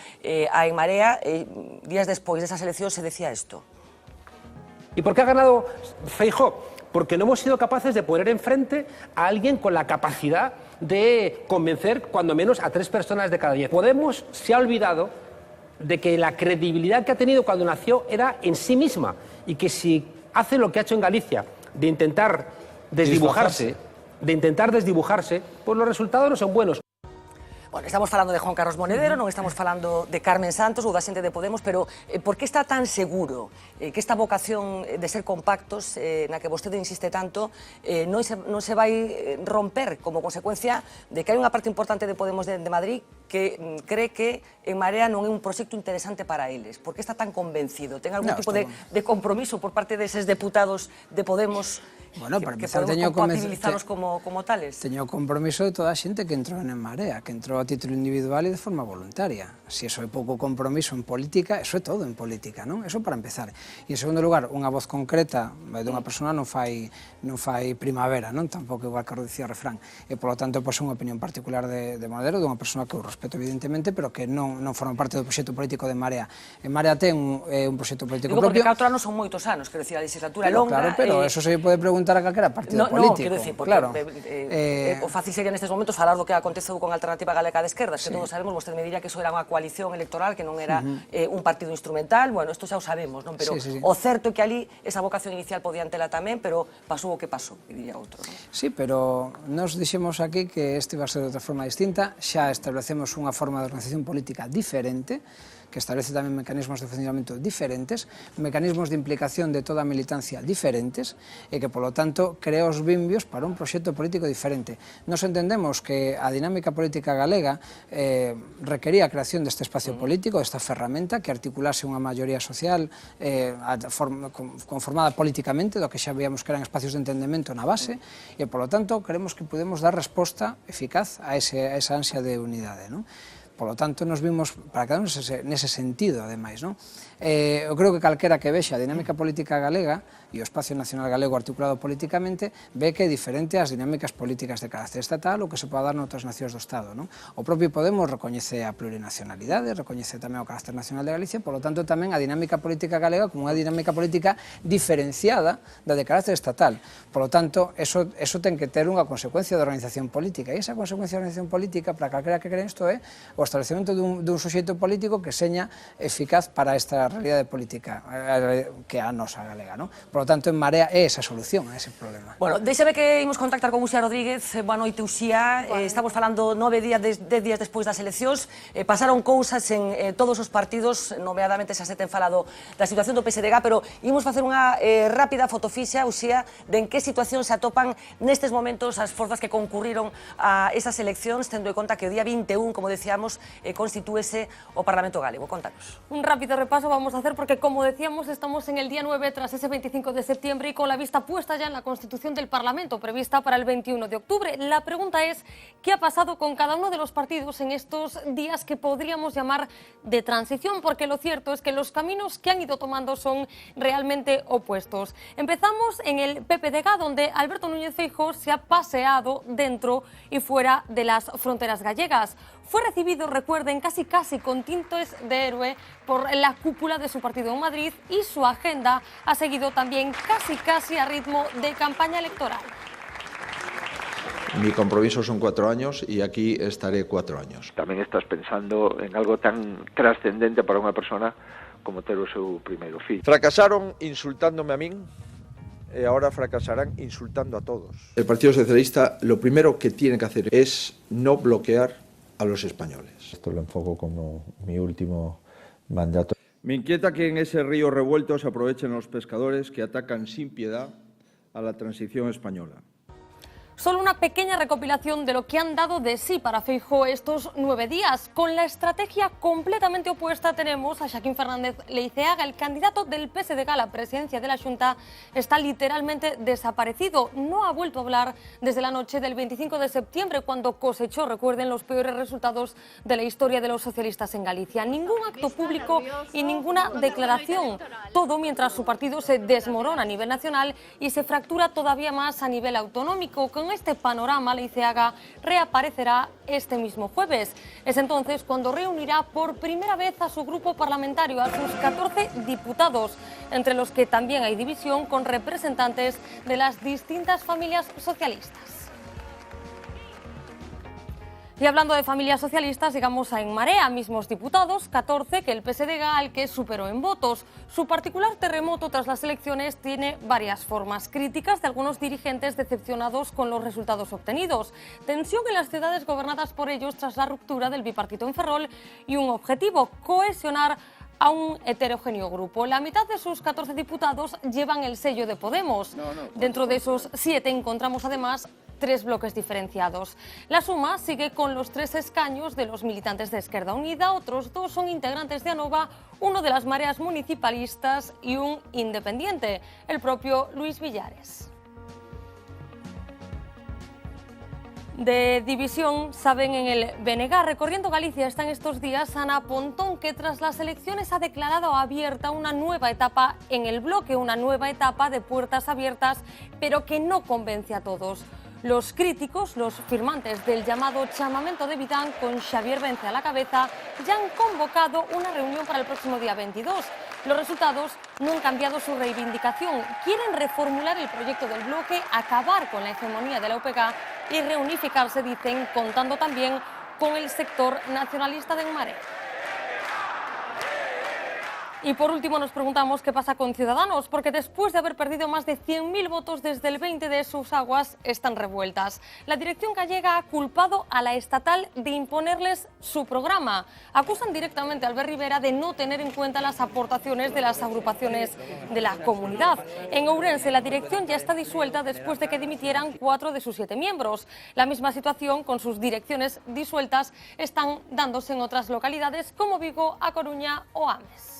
a En Marea. Días despois desas eleccións se decía isto. ¿Y por qué ha ganado Feijóo? Porque no hemos sido capaces de poner enfrente a alguien con la capacidad de convencer, cuando menos, a 3 personas de cada 10. Podemos se ha olvidado de que la credibilidad que ha tenido cuando nació era en sí misma, y que si hace lo que ha hecho en Galicia, de intentar desdibujarse, pues los resultados no son buenos. Bueno, estamos falando de Juan Carlos Monedero, non estamos falando de Carmen Santos ou da xente de Podemos, pero por que está tan seguro que esta vocación de ser compactos, na que vostede insiste tanto, non se vai romper como consecuencia de que hai unha parte importante de Podemos de Madrid que cree que En Marea non é un proxecto interesante para eles? Por que está tan convencido? Ten algún tipo de compromiso por parte deses deputados de Podemos que podemos compatibilizalos como tales? Teño o compromiso de toda a xente que entrou en Marea, que entrou a título individual e de forma voluntaria. Se iso é pouco compromiso en política, iso é todo en política, non? Iso para empezar. E en segundo lugar, unha voz concreta dunha persona non fai primavera, non? Tampouco igual que dicía o refrán. E, polo tanto, pois é unha opinión particular de Monedero, dunha persona que eu respeto evidentemente, pero que non forma parte do proxecto político de Marea. En Marea ten un proxecto político propio. Digo, porque 4 anos son moitos anos, quero dicir, a legislatura longa. Claro, pero eso se pode preguntar a calquera partido político. Non, quero dicir, porque o fácil sería nestes momentos falar do que aconteceu con a Alternativa Galega de Esquerdas, que todos sabemos, vostede me diría que eso era unha coalición electoral, que non era un partido instrumental. Bueno, isto xa o sabemos, non? Pero o certo é que ali esa vocación inicial podían tela tamén, pero pasou o que pasou, diría outro. Sí, pero nos dixemos aquí que este iba a ser de outra forma distinta. Xa establecemos unha forma de organización política diferente, que establece tamén mecanismos de funcionamento diferentes, mecanismos de implicación de toda a militancia diferentes, e que, polo tanto, crea os vimbios para un proxecto político diferente. Nos entendemos que a dinámica política galega requería a creación deste espacio político, desta ferramenta, que articulase unha maioría social conformada políticamente, do que xa veíamos que eran espacios de entendemento na base, e, polo tanto, creemos que podemos dar resposta eficaz a esa ansia de unidade, non? Por lo tanto, nos vimos para cada un nese sentido, ademais, non? Eu creo que calquera que vexa a dinámica política galega e o espacio nacional galego articulado políticamente ve que é diferente ás dinámicas políticas de carácter estatal ou que se poda dar noutras nacións do Estado, non? O propio Podemos recoñece a plurinacionalidade, recoñece tamén o carácter nacional de Galicia, por lo tanto, tamén a dinámica política galega como unha dinámica política diferenciada da de carácter estatal. Por lo tanto, eso ten que ter unha consecuencia de organización política, e esa consecuencia de organización política, para calquera que cree isto, é o establecemento dun suxeito político que seña eficaz para esta realidade política que é a nosa galega, non? Por lo tanto, En Marea é esa solución a ese problema. Bueno, déxame que imos contactar con Uxía Rodríguez. Boa noite, Uxía. Estamos falando 10 días despois das eleccións. Pasaron cousas en todos os partidos, nomeadamente xa se ten falado da situación do PSDG, pero imos facer unha rápida fotofixa, Uxía, de en que situación se atopan nestes momentos as forzas que concurriron a esas eleccións, tendo en conta que o día 21, como decíamos, menos constitúese o Parlamento galego. Contanos. Un rápido repaso vamos a hacer porque, como decíamos, estamos en el día 9 tras ese 25 de septiembre y con la vista puesta ya en la constitución del Parlamento prevista para el 21 de octubre. La pregunta es, ¿qué ha pasado con cada uno de los partidos en estos días que podríamos llamar de transición? Porque lo cierto es que los caminos que han ido tomando son realmente opuestos. Empezamos en el PPDG, donde Alberto Núñez Feijóo se ha paseado dentro y fuera de las fronteras gallegas. Fue recibido, recuerden, casi con tintes de héroe por la cúpula de su partido en Madrid y su agenda ha seguido también casi a ritmo de campaña electoral. Mi compromiso son 4 años y aquí estaré 4 años. Tamén estás pensando en algo tan trascendente para unha persona como ter o seu primeiro fillo. Fracasaron insultándome a min y ahora fracasarán insultando a todos. El Partido Socialista lo primero que tiene que hacer es no bloquear a los españoles. Esto lo enfoco como mi último mandato. Me inquieta que en ese río revuelto se aprovechen los pescadores que atacan sin piedad a la transición española. Solo una pequeña recopilación de lo que han dado de sí para Feijóo estos 9 días. Con la estrategia completamente opuesta tenemos a Joaquín Fernández Leiceaga. El candidato del PSDG a la presidencia de la Xunta está literalmente desaparecido. No ha vuelto a hablar desde la noche del 25 de septiembre, cuando cosechó, recuerden, los peores resultados de la historia de los socialistas en Galicia. Ningún acto público y ninguna declaración. Todo mientras su partido se desmorona a nivel nacional y se fractura todavía más a nivel autonómico. Con este panorama, Leiceaga reaparecerá este mismo jueves. Es entonces cuando reunirá por primera vez a su grupo parlamentario, a sus 14 diputados, entre los que también hay división con representantes de las distintas familias socialistas. Y hablando de familias socialistas, llegamos a En Marea, mismos diputados, 14 que el PSDG, al que superó en votos. Su particular terremoto tras las elecciones tiene varias formas. Críticas de algunos dirigentes decepcionados con los resultados obtenidos. Tensión en las ciudades gobernadas por ellos tras la ruptura del bipartito en Ferrol y un objetivo: cohesionar a un heterogéneo grupo. La mitad de sus 14 diputados llevan el sello de Podemos. Dentro de esos 7 encontramos además 3 bloques diferenciados. La suma sigue con los 3 escaños de los militantes de Esquerda Unida, otros 2 son integrantes de ANOVA, uno de las mareas municipalistas y un independiente, el propio Luis Villares. De división, saben, en el BNG. Recorriendo Galicia están estos días Ana Pontón, que tras las elecciones ha declarado abierta una nueva etapa en el bloque, una nueva etapa de puertas abiertas, pero que no convence a todos. Los críticos, los firmantes del llamado chamamento de Vidán, con Xavier Vence a la cabeza, ya han convocado una reunión para el próximo día 22. Los resultados no han cambiado su reivindicación. Quieren reformular el proyecto del bloque, acabar con la hegemonía de la UPG y reunificarse, dicen, contando también con el sector nacionalista de En Marea. Y por último nos preguntamos qué pasa con Ciudadanos, porque después de haber perdido más de 100.000 votos desde el 20 de sus aguas, están revueltas. La dirección gallega ha culpado a la estatal de imponerles su programa. Acusan directamente a Albert Rivera de no tener en cuenta las aportaciones de las agrupaciones de la comunidad. En Ourense la dirección ya está disuelta después de que dimitieran 4 de sus 7 miembros. La misma situación, con sus direcciones disueltas, están dándose en otras localidades como Vigo, A Coruña o Ames.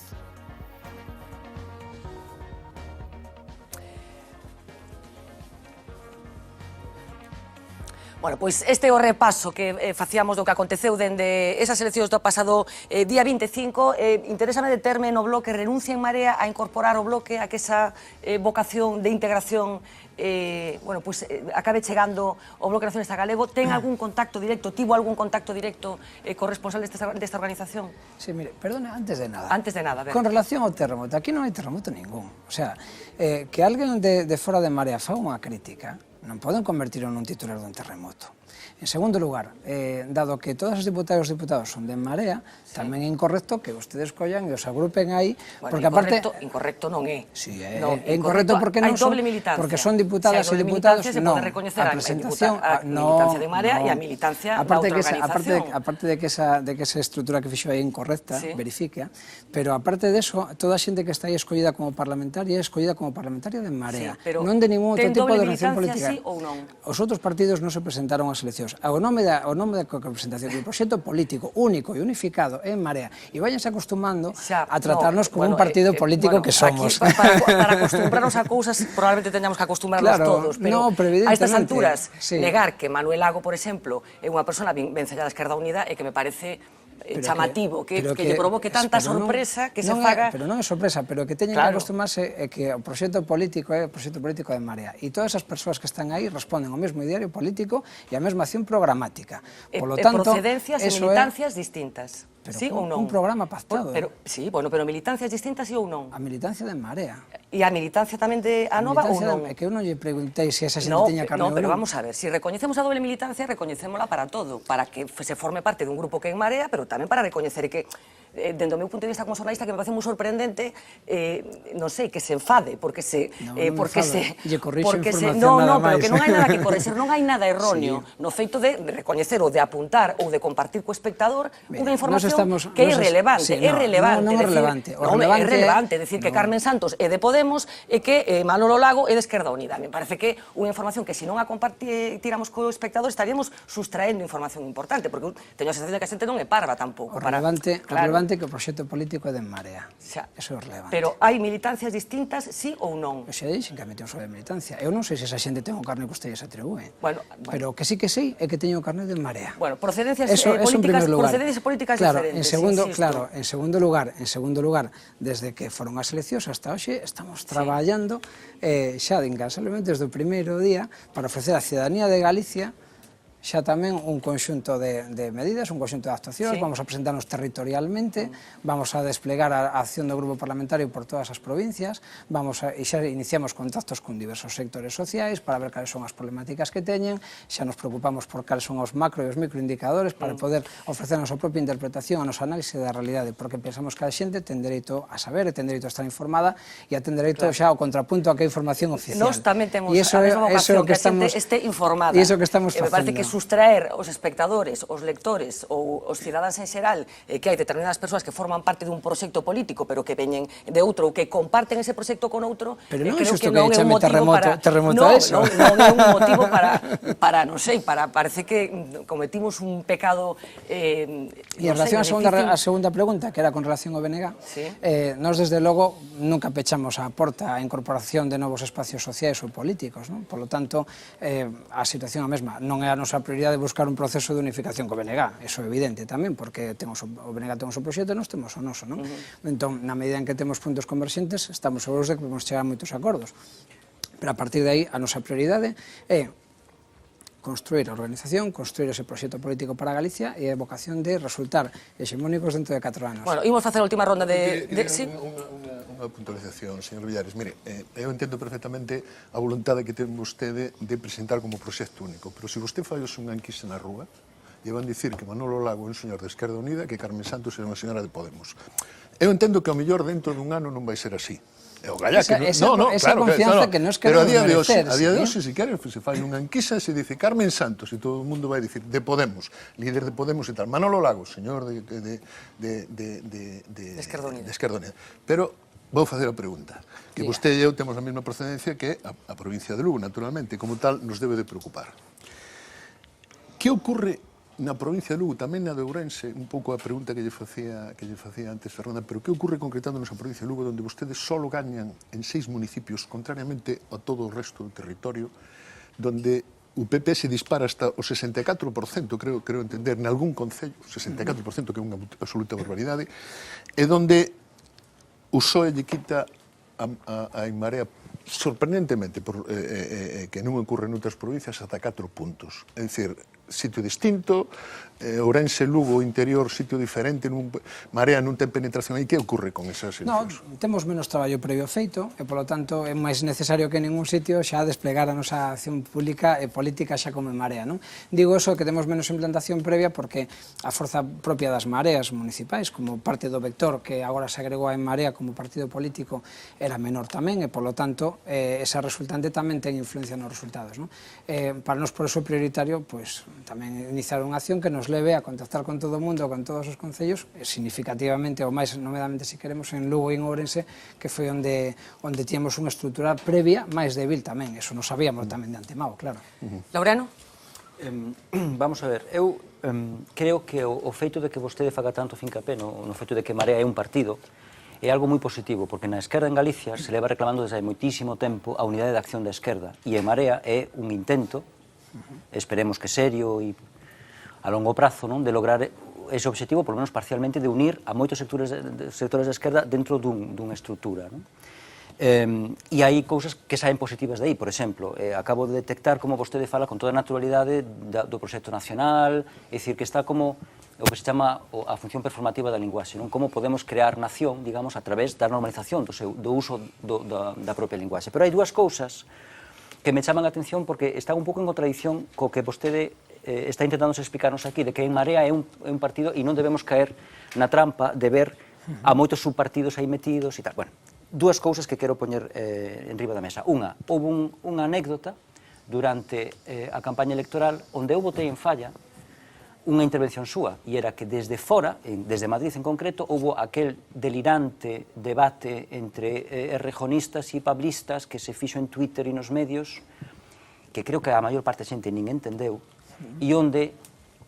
Bueno, pois este é o repaso que facíamos do que aconteceu dende esas eleccións do pasado día 25. Interésame determe no bloque renuncia En Marea a incorporar o bloque a que esa vocación de integración acabe chegando o Bloque Nacionalista Galego. Ten algún contacto directo, tivo algún contacto directo co responsable desta organización? Sí, mire, perdona, antes de nada. Antes de nada, a ver. Con relación ao terremoto, aquí non hai terremoto ningún. O sea, que alguén de fora de Marea faga unha crítica, non poden convertirlo nun titular dun terremoto. En segundo lugar, dado que todos os diputados son de En Marea, tamén é incorrecto que ustedes collan e os agrupen aí, porque aparte... Incorrecto non é. Sí, é incorrecto porque non son... Porque son diputadas e diputados, non. A presentación, a militancia de En Marea e a militancia da outra organización. Aparte de que esa estrutura que fixo aí é incorrecta, verifica, pero aparte de eso, toda a xente que está aí escollida como parlamentaria é escollida como parlamentaria de En Marea, non de ningún outro tipo de organización política. Sí ou non? Os outros partidos non se presentaron ás eleccións asociacións, o nome da representación do proxecto político único e unificado en Marea, e váyanse acostumando a tratarnos como un partido político que somos. Para acostumbrarnos a cousas, probablemente teñamos que acostumbrarnos todos, pero a estas alturas, negar que Manuel Lago, por exemplo, é unha persona vencellada á Esquerda Unida é que me parece chamativo, que lle provoque tanta sorpresa que se faga... Pero non é sorpresa, pero que teñen que acostumarse é que o proxecto político é o proxecto político de Marea, e todas as persoas que están aí responden ao mesmo ideario político e á mesma acción programática. Polo tanto, procedencias e militancias distintas. Sí ou non? Un programa pactado. Sí, bueno, pero militancias distintas, sí ou non? A militancia de Marea. E a militancia tamén de Anova ou non? É que eu non lle preguntei se esa xente tiña carne ou non. No, pero vamos a ver, si recoñecemos a doble militancia, recoñecémola para todo, para que se forme parte dun grupo que é en Marea, pero tamén para recoñecer que, dentro do meu punto de vista como xornalista, que me parece moi sorprendente, non sei, que se enfade, porque se... Lle corrixo información nada máis. Pero que non hai nada que correxer, non hai nada erróneo no feito de recoñecer ou de apuntar ou de compartir co espectador unha información que é irrelevante. É relevante. Non é relevante. É relevante, decir que Carmen Santos é de Podemos e que Manolo Lago é de Esquerda Unida. Me parece que unha información que se non a compartiramos co espectador estaríamos sustraendo información importante, porque teño a sensación de que a xente non é parva tampouco. O relevante que o proxecto político é de Marea. Eso é relevante. Pero hai militancias distintas, sí ou non? Eu xa dixen que meteu sobre a militancia. Eu non sei se esa xente ten o carné que usted se atribúe. Pero que sí que sei é que teño o carné de Marea. Bueno, procedencias políticas diferentes. En segundo lugar, desde que foron as eleccións hasta hoxe, estamos traballando xa incansablemente desde o primeiro día para ofrecer á cidadanía de Galicia xa tamén un conxunto de medidas, un conxunto de actuacións, vamos a presentarnos territorialmente, vamos a desplegar a acción do grupo parlamentario por todas as provincias, e xa iniciamos contactos con diversos sectores sociais para ver cales son as problemáticas que teñen, xa nos preocupamos por cales son os macro e os microindicadores para poder ofrecer a nosa propia interpretación, a nosa análise da realidade, porque pensamos que a xente ten dereito a saber, ten dereito a estar informada e a ten dereito xa ao contrapunto a que é información oficial. Nós tamén temos a mesma ocasión que a xente este informada. E iso que estamos facendo. Me parece que sustraer os espectadores, os lectores ou os cidadáns en xeral que hai determinadas persoas que forman parte dun proxecto político pero que veñen de outro ou que comparten ese proxecto con outro, pero non é xusto que chame terremoto a eso. Non é un motivo para non sei, parece que cometimos un pecado E en relación á segunda pregunta, que era con relación ao BNG, nós desde logo nunca pechamos a porta a incorporación de novos espacios sociais ou políticos, por lo tanto a situación a mesma, non é a nosa prioridade buscar un proceso de unificación co BNG, eso é evidente tamén, porque o BNG ten o seu proxecto e nós temos o noso, non? Entón, na medida en que temos puntos converxentes, estamos seguros de que podemos chegar a moitos acordos. Pero a partir de aí, a nosa prioridade é construir a organización, construir ese proxecto político para Galicia e a vocación de resultar hexemónicos dentro de 4 anos. Bueno, imos facer a última ronda de... Unha puntualización, señor Villares. Mire, eu entendo perfectamente a voluntade que ten vostede de presentar como proxecto único, pero se vostede fai unha enquisa na rúa, e van dicir que Manolo Lago é un señor de Esquerda Unida, que Carmen Santos é unha señora de Podemos. Eu entendo que ao mellor dentro dun ano non vai ser así. Esa confianza que nos queremos merecer. A día de hoxe, se queren, se fai unha enquisa, se dice Carmen Santos, e todo o mundo vai dicir de Podemos, líder de Podemos e tal. Manolo Lago, señor de Esquerda Unida. Pero vou facer a pregunta, que vostede e eu temos a mesma procedencia que a provincia de Lugo, naturalmente, como tal, nos debe de preocupar. Que ocorre na provincia de Lugo, tamén na de Ourense, un pouco a pregunta que lle facía antes Fernanda, pero que ocorre concretando na provincia de Lugo, onde vostedes solo gañan en 6 municipios, contrariamente a todo o resto do territorio, donde o PP se dispara hasta o 64%, creo entender, en algún concello, 64%, que é unha absoluta barbaridade, e donde o PSOE lle quita a En Marea sorprendentemente, que non ocorre noutras provincias, ata 4 puntos. É dicir, sitio distinto, Ourense, Lugo, interior, sitio diferente, Marea non ten penetración aí. Que ocorre con esas eleccións? Temos menos traballo previo feito e, polo tanto, é máis necesario que en ningún sitio xa desplegar a nosa acción pública e política xa como en Marea, non? Digo eso, que temos menos implantación previa porque a forza propia das mareas municipais, como parte do vector que agora se agregou a En Marea como partido político, era menor tamén e, polo tanto, esa resultante tamén ten influencia nos resultados, non? Para nós, por eso, é prioritario, pois, tamén iniciar unha acción que nos leve a contactar con todo o mundo, con todos os concellos, significativamente, ou máis novedamente, se queremos, en Lugo e en Ourense, que foi onde tíamos unha estrutura previa máis débil tamén. Eso non sabíamos tamén de antemao, claro. Laureano? Vamos a ver, eu creo que o feito de que vostede faga tanto fincapé no feito de que Marea é un partido é algo moi positivo, porque na esquerda en Galicia se leva reclamando desde hai moitísimo tempo a unidade de acción da esquerda, e en Marea é un intento, esperemos que serio e a longo prazo, de lograr ese objetivo, por lo menos parcialmente, de unir a moitos sectores da esquerda dentro dunha estrutura. E hai cousas que saen positivas de aí, por exemplo, acabo de detectar como vostede fala con toda a naturalidade do proxecto nacional, é dicir, que está como o que se chama a función performativa da linguaxe, como podemos crear nación, digamos, a través da normalización do uso da propia linguaxe. Pero hai dúas cousas que me chaman a atención porque están un pouco en contradición co que vostede está intentando explicarnos aquí, de que en Marea é un partido e non debemos caer na trampa de ver a moitos subpartidos aí metidos e tal. Bueno, dúas cousas que quero poñer en riba da mesa. Unha, houve unha anécdota durante a campaña electoral onde eu votei en falla unha intervención súa, e era que desde fora, desde Madrid en concreto, houve aquel delirante debate entre errejonistas e pablistas que se fixo en Twitter e nos medios, que creo que a maior parte da xente nin entendeu, e onde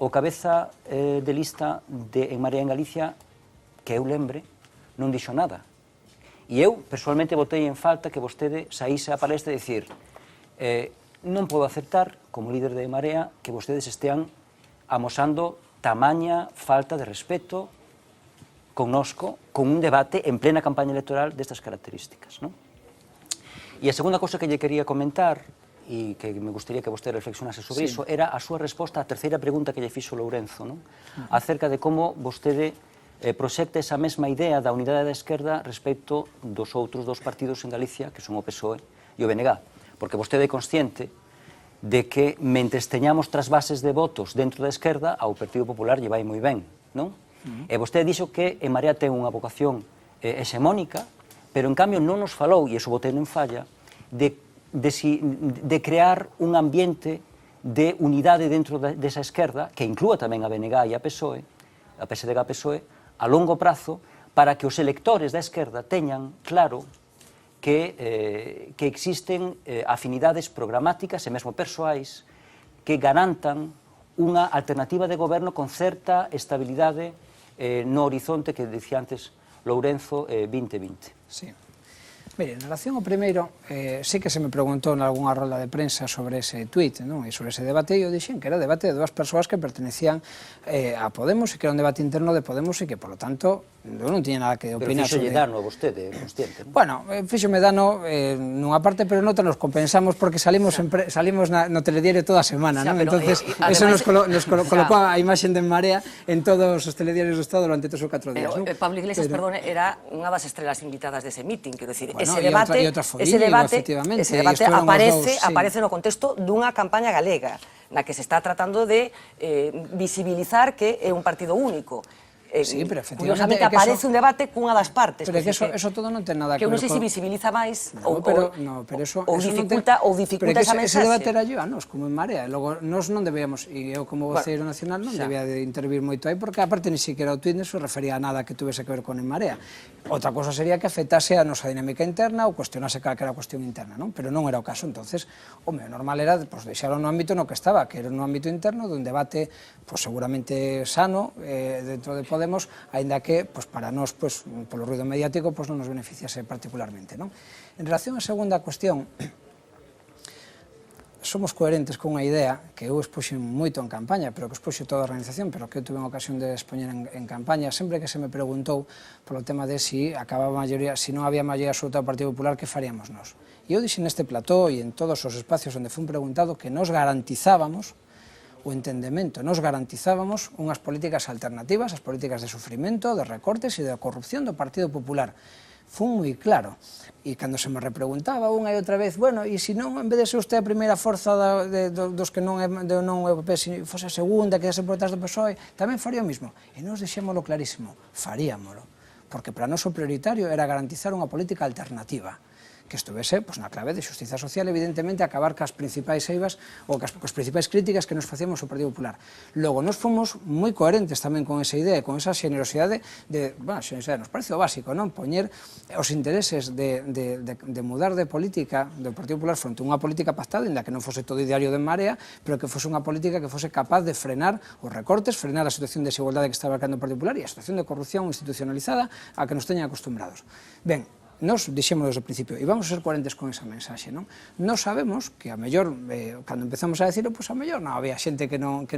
o cabeza de lista en Marea en Galicia, que eu lembre, non dixo nada. E eu, personalmente, votei en falta que vostede saíse á palestra e dicir non podo aceptar, como líder de Marea, que vostedes estean amosando tamaña falta de respeto connosco con un debate en plena campaña electoral destas características. E a segunda cousa que lle quería comentar, e que me gustaría que vostede reflexionase sobre iso, era a súa resposta á terceira pregunta que lle fixo Lourenzo, acerca de como vostede proxecta esa mesma idea da unidade da esquerda respecto dos outros dos partidos en Galicia, que son o PSOE e o BNG, porque vostede é consciente de que, mentres teñamos trasvases de votos dentro da esquerda, ao Partido Popular lle vai moi ben, non? E vostede dixo que en Marea ten unha vocación hexemónica, pero en cambio non nos falou, e iso votei en falla, de crear un ambiente de unidade dentro desa esquerda, que inclúa tamén a BNG e a PSOE, a PSDG-PSOE, a longo prazo, para que os electores da esquerda teñan claro que existen afinidades programáticas e mesmo persoais que garantan unha alternativa de goberno con certa estabilidade no horizonte que dicía antes Lourenzo 2020. Sí. Mire, en relación ao primeiro, sí que se me preguntou en algunha rolda de prensa sobre ese tuit, e sobre ese debate, e eu dixen que era debate de dúas persoas que pertenecían a Podemos e que era un debate interno de Podemos e que, por lo tanto, eu non tiña nada que opinar sobre... Pero fíxolle dano a vostede, consciente, non? Bueno, fíxome dano nunha parte, pero noutra nos compensamos porque salimos no telediario toda a semana, non? Entonces, eso nos colocou a imaxe de Marea en todos os telediarios do Estado durante 3 ou 4 días, non? Pablo Iglesias, perdone, era unha das estrelas invitadas dese meeting, quero dicir, ese debate aparece no contexto dunha campaña galega na que se está tratando de visibilizar que é un partido único. Sí, pero curiosamente aparece un debate cunha das partes. Pero que eso todo non ten nada que ver con... Que eu non sei se visibiliza máis ou dificulta esa mensaxe. Ese debate era yo a nos, como en Marea, e logo nos non debíamos, e eu como voceiro nacional non debía de intervir moito aí, porque aparte ni siquiera o tuit se refería a nada que tuvese que ver con en Marea. Outra cosa sería que afectase a nosa dinámica interna ou cuestionase calquera cuestión interna, non? Pero non era o caso, entonces, o normal era deixar no ámbito no que estaba, que era un ámbito interno dun debate seguramente sano dentro de Podemos, aínda que para nós, polo ruido mediático, non nos beneficiase particularmente. En relación á segunda cuestión, somos coherentes con unha idea que eu expuxen moito en campaña, pero que expuxe toda a organización, pero que eu tuve unha ocasión de expoñer en campaña, sempre que se me preguntou polo tema de si non había maioría absoluta do Partido Popular, que faríamos nós. E eu dixen neste plató e en todos os espacios onde fui preguntado que nos garantizábamos o entendemento, nos garantizábamos unhas políticas alternativas, as políticas de sufrimento, de recortes e de corrupción do Partido Popular. Fun moi claro. E cando se me repreguntaba unha e outra vez, bueno, e se non, en vez de ser usted a primeira forza dos que non é o PP, se fose a segunda, que se por detrás do PSOE, tamén faría o mismo. E nos deixémolo clarísimo, faríamolo. Porque para nós o prioritario era garantizar unha política alternativa, que estuvese na clave de xustiza social, evidentemente, acabar cas principais eivas ou cas principais críticas que nos facíamos o Partido Popular. Logo, nos fomos moi coherentes tamén con esa idea, con esa xenerosidade xenerosidade nos parece o básico, non? Poñer os intereses de mudar de política do Partido Popular fronte a unha política pactada, en la que non fose todo ideario de Marea, pero que fose unha política que fose capaz de frenar os recortes, frenar a situación de desigualdade que está abarcando o Partido Popular e a situación de corrupción institucionalizada a que nos teñan acostumbrados. Ben, nos dixemos desde o principio, e vamos a ser coherentes con esa mensaxe, non? Nos sabemos que a mellor, cando empezamos a decirlo, pois a mellor non había xente que non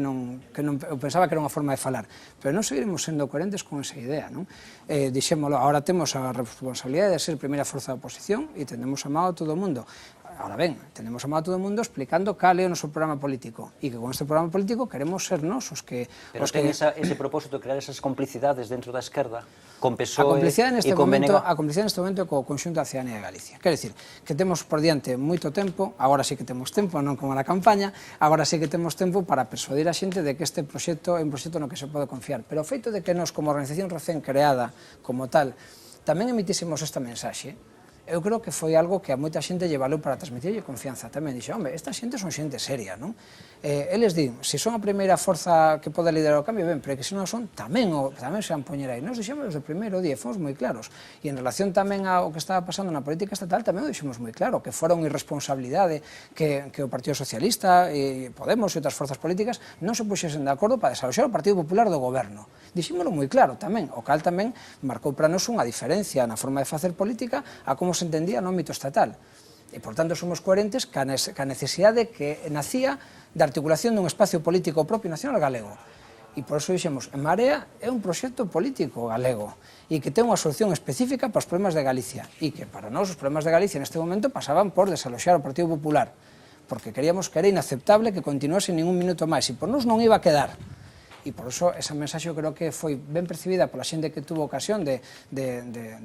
pensaba que era unha forma de falar, pero non seguiremos sendo coherentes con esa idea, non? Dixémolo, agora temos a responsabilidade de ser primeira forza da oposición e tendemos amado a todo o mundo. Ahora ben, tendemos amado a todo o mundo explicando cal é o noso programa político e que con este programa político queremos ser nós os que... Pero ten ese propósito de crear esas complicidades dentro da esquerda con PSOE e con BNG? A complicidade neste momento co conxunto da ciudadanía de Galicia. Quer dicir, que temos por diante moito tempo, agora sí que temos tempo, non como na campaña, agora sí que temos tempo para persuadir a xente de que este proxecto é un proxecto no que se pode confiar. Pero o feito de que nós, como organización recén creada, como tal, tamén emitísemos esta mensaxe, eu creo que foi algo que a moita xente lle valeu para transmitirlle confianza. Tamén dixe, home, esta xente son xente seria, non? Eles din, se son a primeira forza que pode liderar o cambio, ben, pero que se non son, tamén se van poñer aí. Nos dixemos desde o primeiro día, fomos moi claros. E en relación tamén ao que estaba pasando na política estatal, tamén o dixemos moi claro, que fora unha irresponsabilidade que o Partido Socialista, Podemos e outras forzas políticas non se puxesen de acordo para desaloxar o Partido Popular do goberno. Dixímolo moi claro tamén, o cal tamén marcou para nos unha diferencia na forma de facer política a como se entendía no ámbito estatal. E, por tanto, somos coherentes ca necesidade que nacía da articulación dun espacio político propio nacional galego. E por iso dixemos, en Marea é un proxecto político galego e que ten unha solución específica para os problemas de Galicia e que para nós os problemas de Galicia neste momento pasaban por desaloxar o Partido Popular porque queríamos que era inaceptable que continuase ningún minuto máis e por nós non iba a quedar. E por iso esa mensaxe eu creo que foi ben percibida pola xente que tuvo ocasión de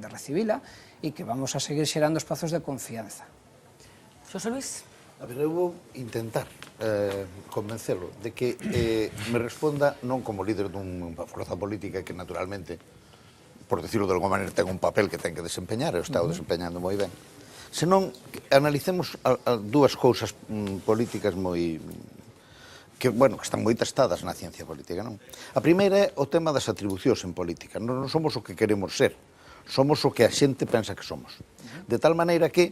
recibila e que vamos a seguir xerando espazos de confianza. Xosé Luis. A ver, eu vou intentar convencelo de que me responda non como líder dunha forza política que naturalmente, por decirlo de alguma maneira, ten un papel que ten que desempeñar, e o está desempeñando moi ben, senón analicemos dúas cousas políticas moi... que están moi testadas na ciencia política, non? A primeira é o tema das atribucións en política. Non somos o que queremos ser, somos o que a xente pensa que somos. De tal maneira que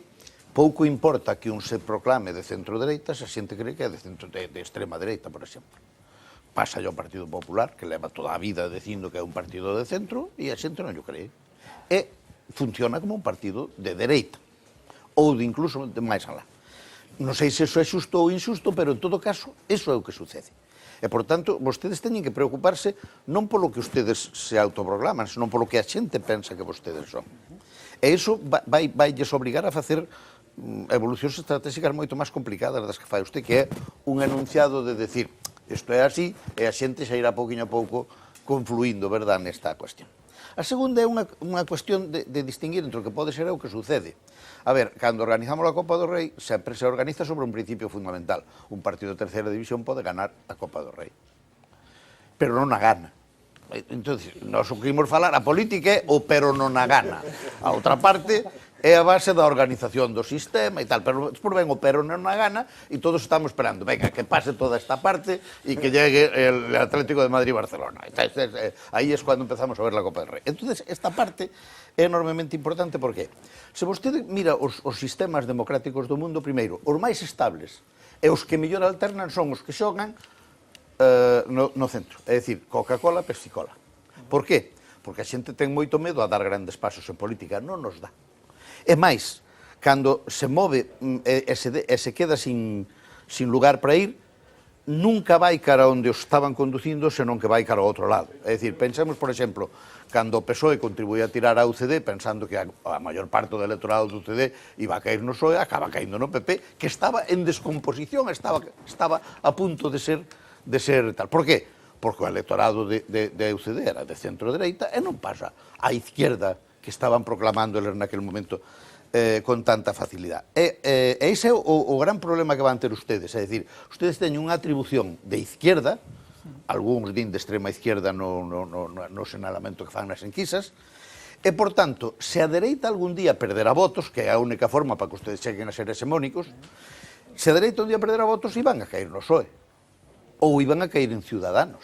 pouco importa que un se proclame de centro-dereita se a xente cree que é de extrema-dereita, por exemplo. Pasa ao Partido Popular, que leva toda a vida dicindo que é un partido de centro, e a xente non o cree. E funciona como un partido de dereita, ou de incluso de máis alá. Non sei se iso é xusto ou inxusto, pero en todo caso, iso é o que sucede. E, por tanto, vostedes teñen que preocuparse non polo que ustedes se autoproclaman, senón polo que a xente pensa que vostedes son. E iso vailles obrigar a facer evolucións estratégicas moito máis complicadas das que fai usted, que é un enunciado de decir isto é así, e a xente xa irá pouquinho a pouco confluindo, verdad, nesta cuestión. A segunda é unha cuestión de distinguir entre o que pode ser e o que sucede. A ver, cando organizamos a Copa do Rei, sempre se organiza sobre un principio fundamental. Un partido de terceira división pode ganar a Copa do Rei, pero non a gana. Entón, nós o que imos falar, a política é o pero non a gana. A outra parte é a base da organización do sistema e tal, pero despois ven o pero non a gana e todos estamos esperando, venga, que pase toda esta parte e que llegue el Atlético de Madrid-Barcelona. Aí é cando empezamos a ver la Copa del Rey. Entón, esta parte é enormemente importante porque se vostede mira os sistemas democráticos do mundo, primeiro, os máis estables e os que mellor alternan son os que xogan no centro, é dicir, Coca-Cola, Pepsi-Cola. Por qué? Porque a xente ten moito medo a dar grandes pasos en política, non nos dá. E máis, cando se move e se queda sin lugar para ir, nunca vai cara onde os estaban conducindo, senón que vai cara ao outro lado. É dicir, pensemos, por exemplo, cando o PSOE contribuía a tirar a UCD, pensando que a maior parte do electorado do UCD iba a caer no PSOE, acaba caindo no PP, que estaba en descomposición, estaba a punto de ser tal. Por qué? Porque o electorado de UCD era de centro-dereita e non pasa á izquierda que estaban proclamando eles naquele momento con tanta facilidade. E ese é o gran problema que van ter ustedes, é dicir, ustedes teñen unha atribución de izquierda, algúns din de extrema izquierda no senalamento que fan nas enquisas, E, por tanto, se a dereita algún día perderá votos, que é a única forma para que ustedes cheguen a ser hegemónicos, se a dereita un día perderá votos, iban a caer no PSOE. Ou iban a cair en Ciudadanos,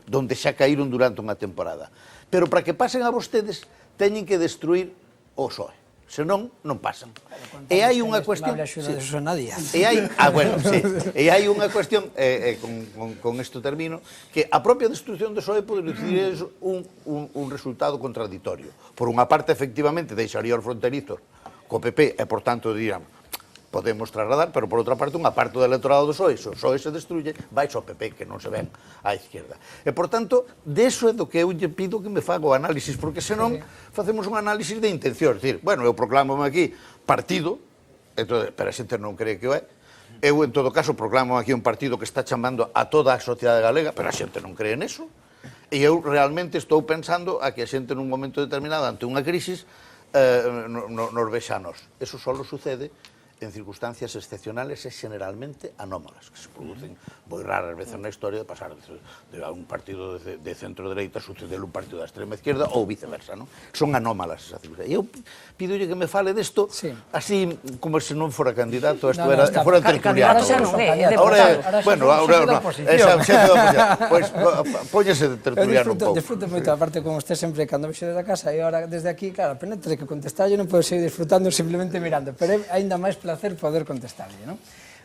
donde xa caíron durante unha temporada. Pero para que pasen a vostedes, teñen que destruir o PSOE. Senón, non pasan. E hai unha cuestión... E hai unha cuestión, con isto termino, que a propia destrucción do PSOE pode decidir un resultado contradictorio. Por unha parte, efectivamente, deixaría os fronterizos co PP e, por tanto, dirían, podemos trasladar, pero por outra parte, unha parte do electorado do PSOE, se o PSOE se destruye, vai ao PP, que non se ven á izquierda. E, por tanto, deso é do que eu lle pido que me faga o análisis, porque senón facemos un análisis de intención. É dicir, bueno, eu proclamo aquí partido, pero a xente non cree que o é. Eu, en todo caso, proclamo aquí un partido que está chamando a toda a sociedade galega, pero a xente non cree neso. E eu realmente estou pensando a que a xente nun momento determinado, ante unha crisis, nos vexa a nós. Eso só sucede en circunstancias excepcionales e generalmente anómalas, que se producen moi raras veces na historia de pasar de un partido de centro-dereita suceder un partido da extrema izquierda ou viceversa, non? Son anómalas esas circunstancias. E eu pidolle que me fale desto así como se non fora candidato, isto fora tertuliano. Ahora xa non é, bueno, ahora non. Pois póñese de tertuliano un pouco. Disfruto moito, aparte con usted sempre cando vexo desde a casa e ahora desde aquí, claro, apenas tener que contestar, eu non podo seguir disfrutando simplemente mirando, pero é ainda máis placer poder contestarlle, non?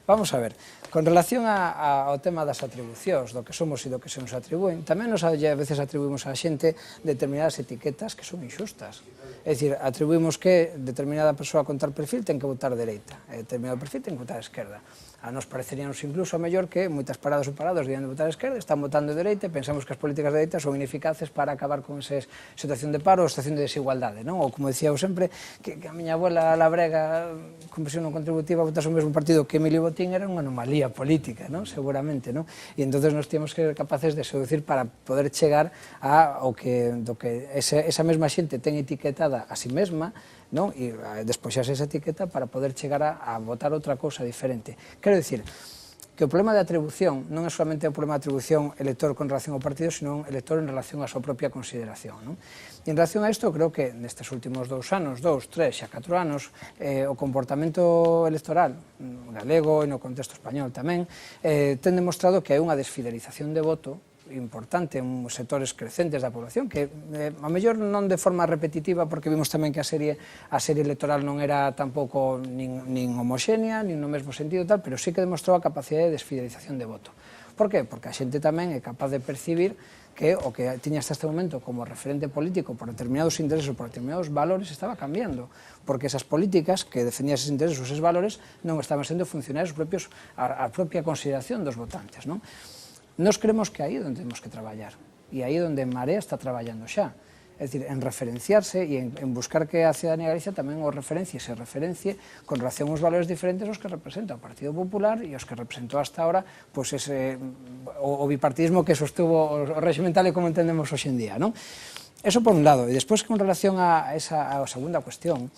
Vamos a ver, con relación ao tema das atribucións, do que somos e do que se nos atribúen, tamén nos a veces atribuímos á xente determinadas etiquetas que son inxustas. É dicir, atribuímos que determinada persoa con tal perfil ten que votar dereita, e determinado perfil ten que votar esquerda. A nos pareceríanos incluso mellor que moitas paradas ou parados debían de votar esquerda, están votando dereita e pensamos que as políticas de dereita son ineficaces para acabar con esa situación de paro ou situación de desigualdade, non? Ou como decía eu sempre, que a miña abuela Labrega, con pensión non contributiva, votase o mesmo partido que Emilio Botín, era unha anomalía política, non? Seguramente, non? E entonces nos temos que ser capaces de seducir para poder chegar ao que esa mesma xente ten etiquetada a si mesma, non? E despoxarse esa etiqueta para poder chegar a votar outra cousa diferente. Quero dicir que o problema de atribución non é solamente o problema de atribución elector con relación ao partido, sino elector en relación á súa propia consideración, non? E en relación a isto, creo que nestes últimos 2 anos, 2, 3, xa 4 anos, o comportamento electoral galego e no contexto español tamén ten demostrado que hai unha desfidelización de voto importante en sectores crecentes da población, que a mellor non de forma repetitiva, porque vimos tamén que a serie electoral non era tampouco nin homoxénea, nin no mesmo sentido tal, pero sí que demostrou a capacidade de desfidelización de voto. Por qué? Porque a xente tamén é capaz de percibir que o que tiña hasta este momento como referente político por determinados intereses ou por determinados valores estaba cambiando, porque esas políticas que defendían esos intereses ou esos valores non estaban sendo funcionarios propios á propia consideración dos votantes, non? Nos creemos que aí é onde temos que traballar, e aí é onde Marea está traballando xa. É dicir, en referenciarse e en buscar que a ciudadanía Galicia tamén o referencie, se referencie con relación aos valores diferentes aos que representa o Partido Popular e aos que representou hasta ahora o bipartidismo que sostuvo o réxime tal e como entendemos hoxe en día, non? Eso por un lado. E despois, con relación a segunda cuestión,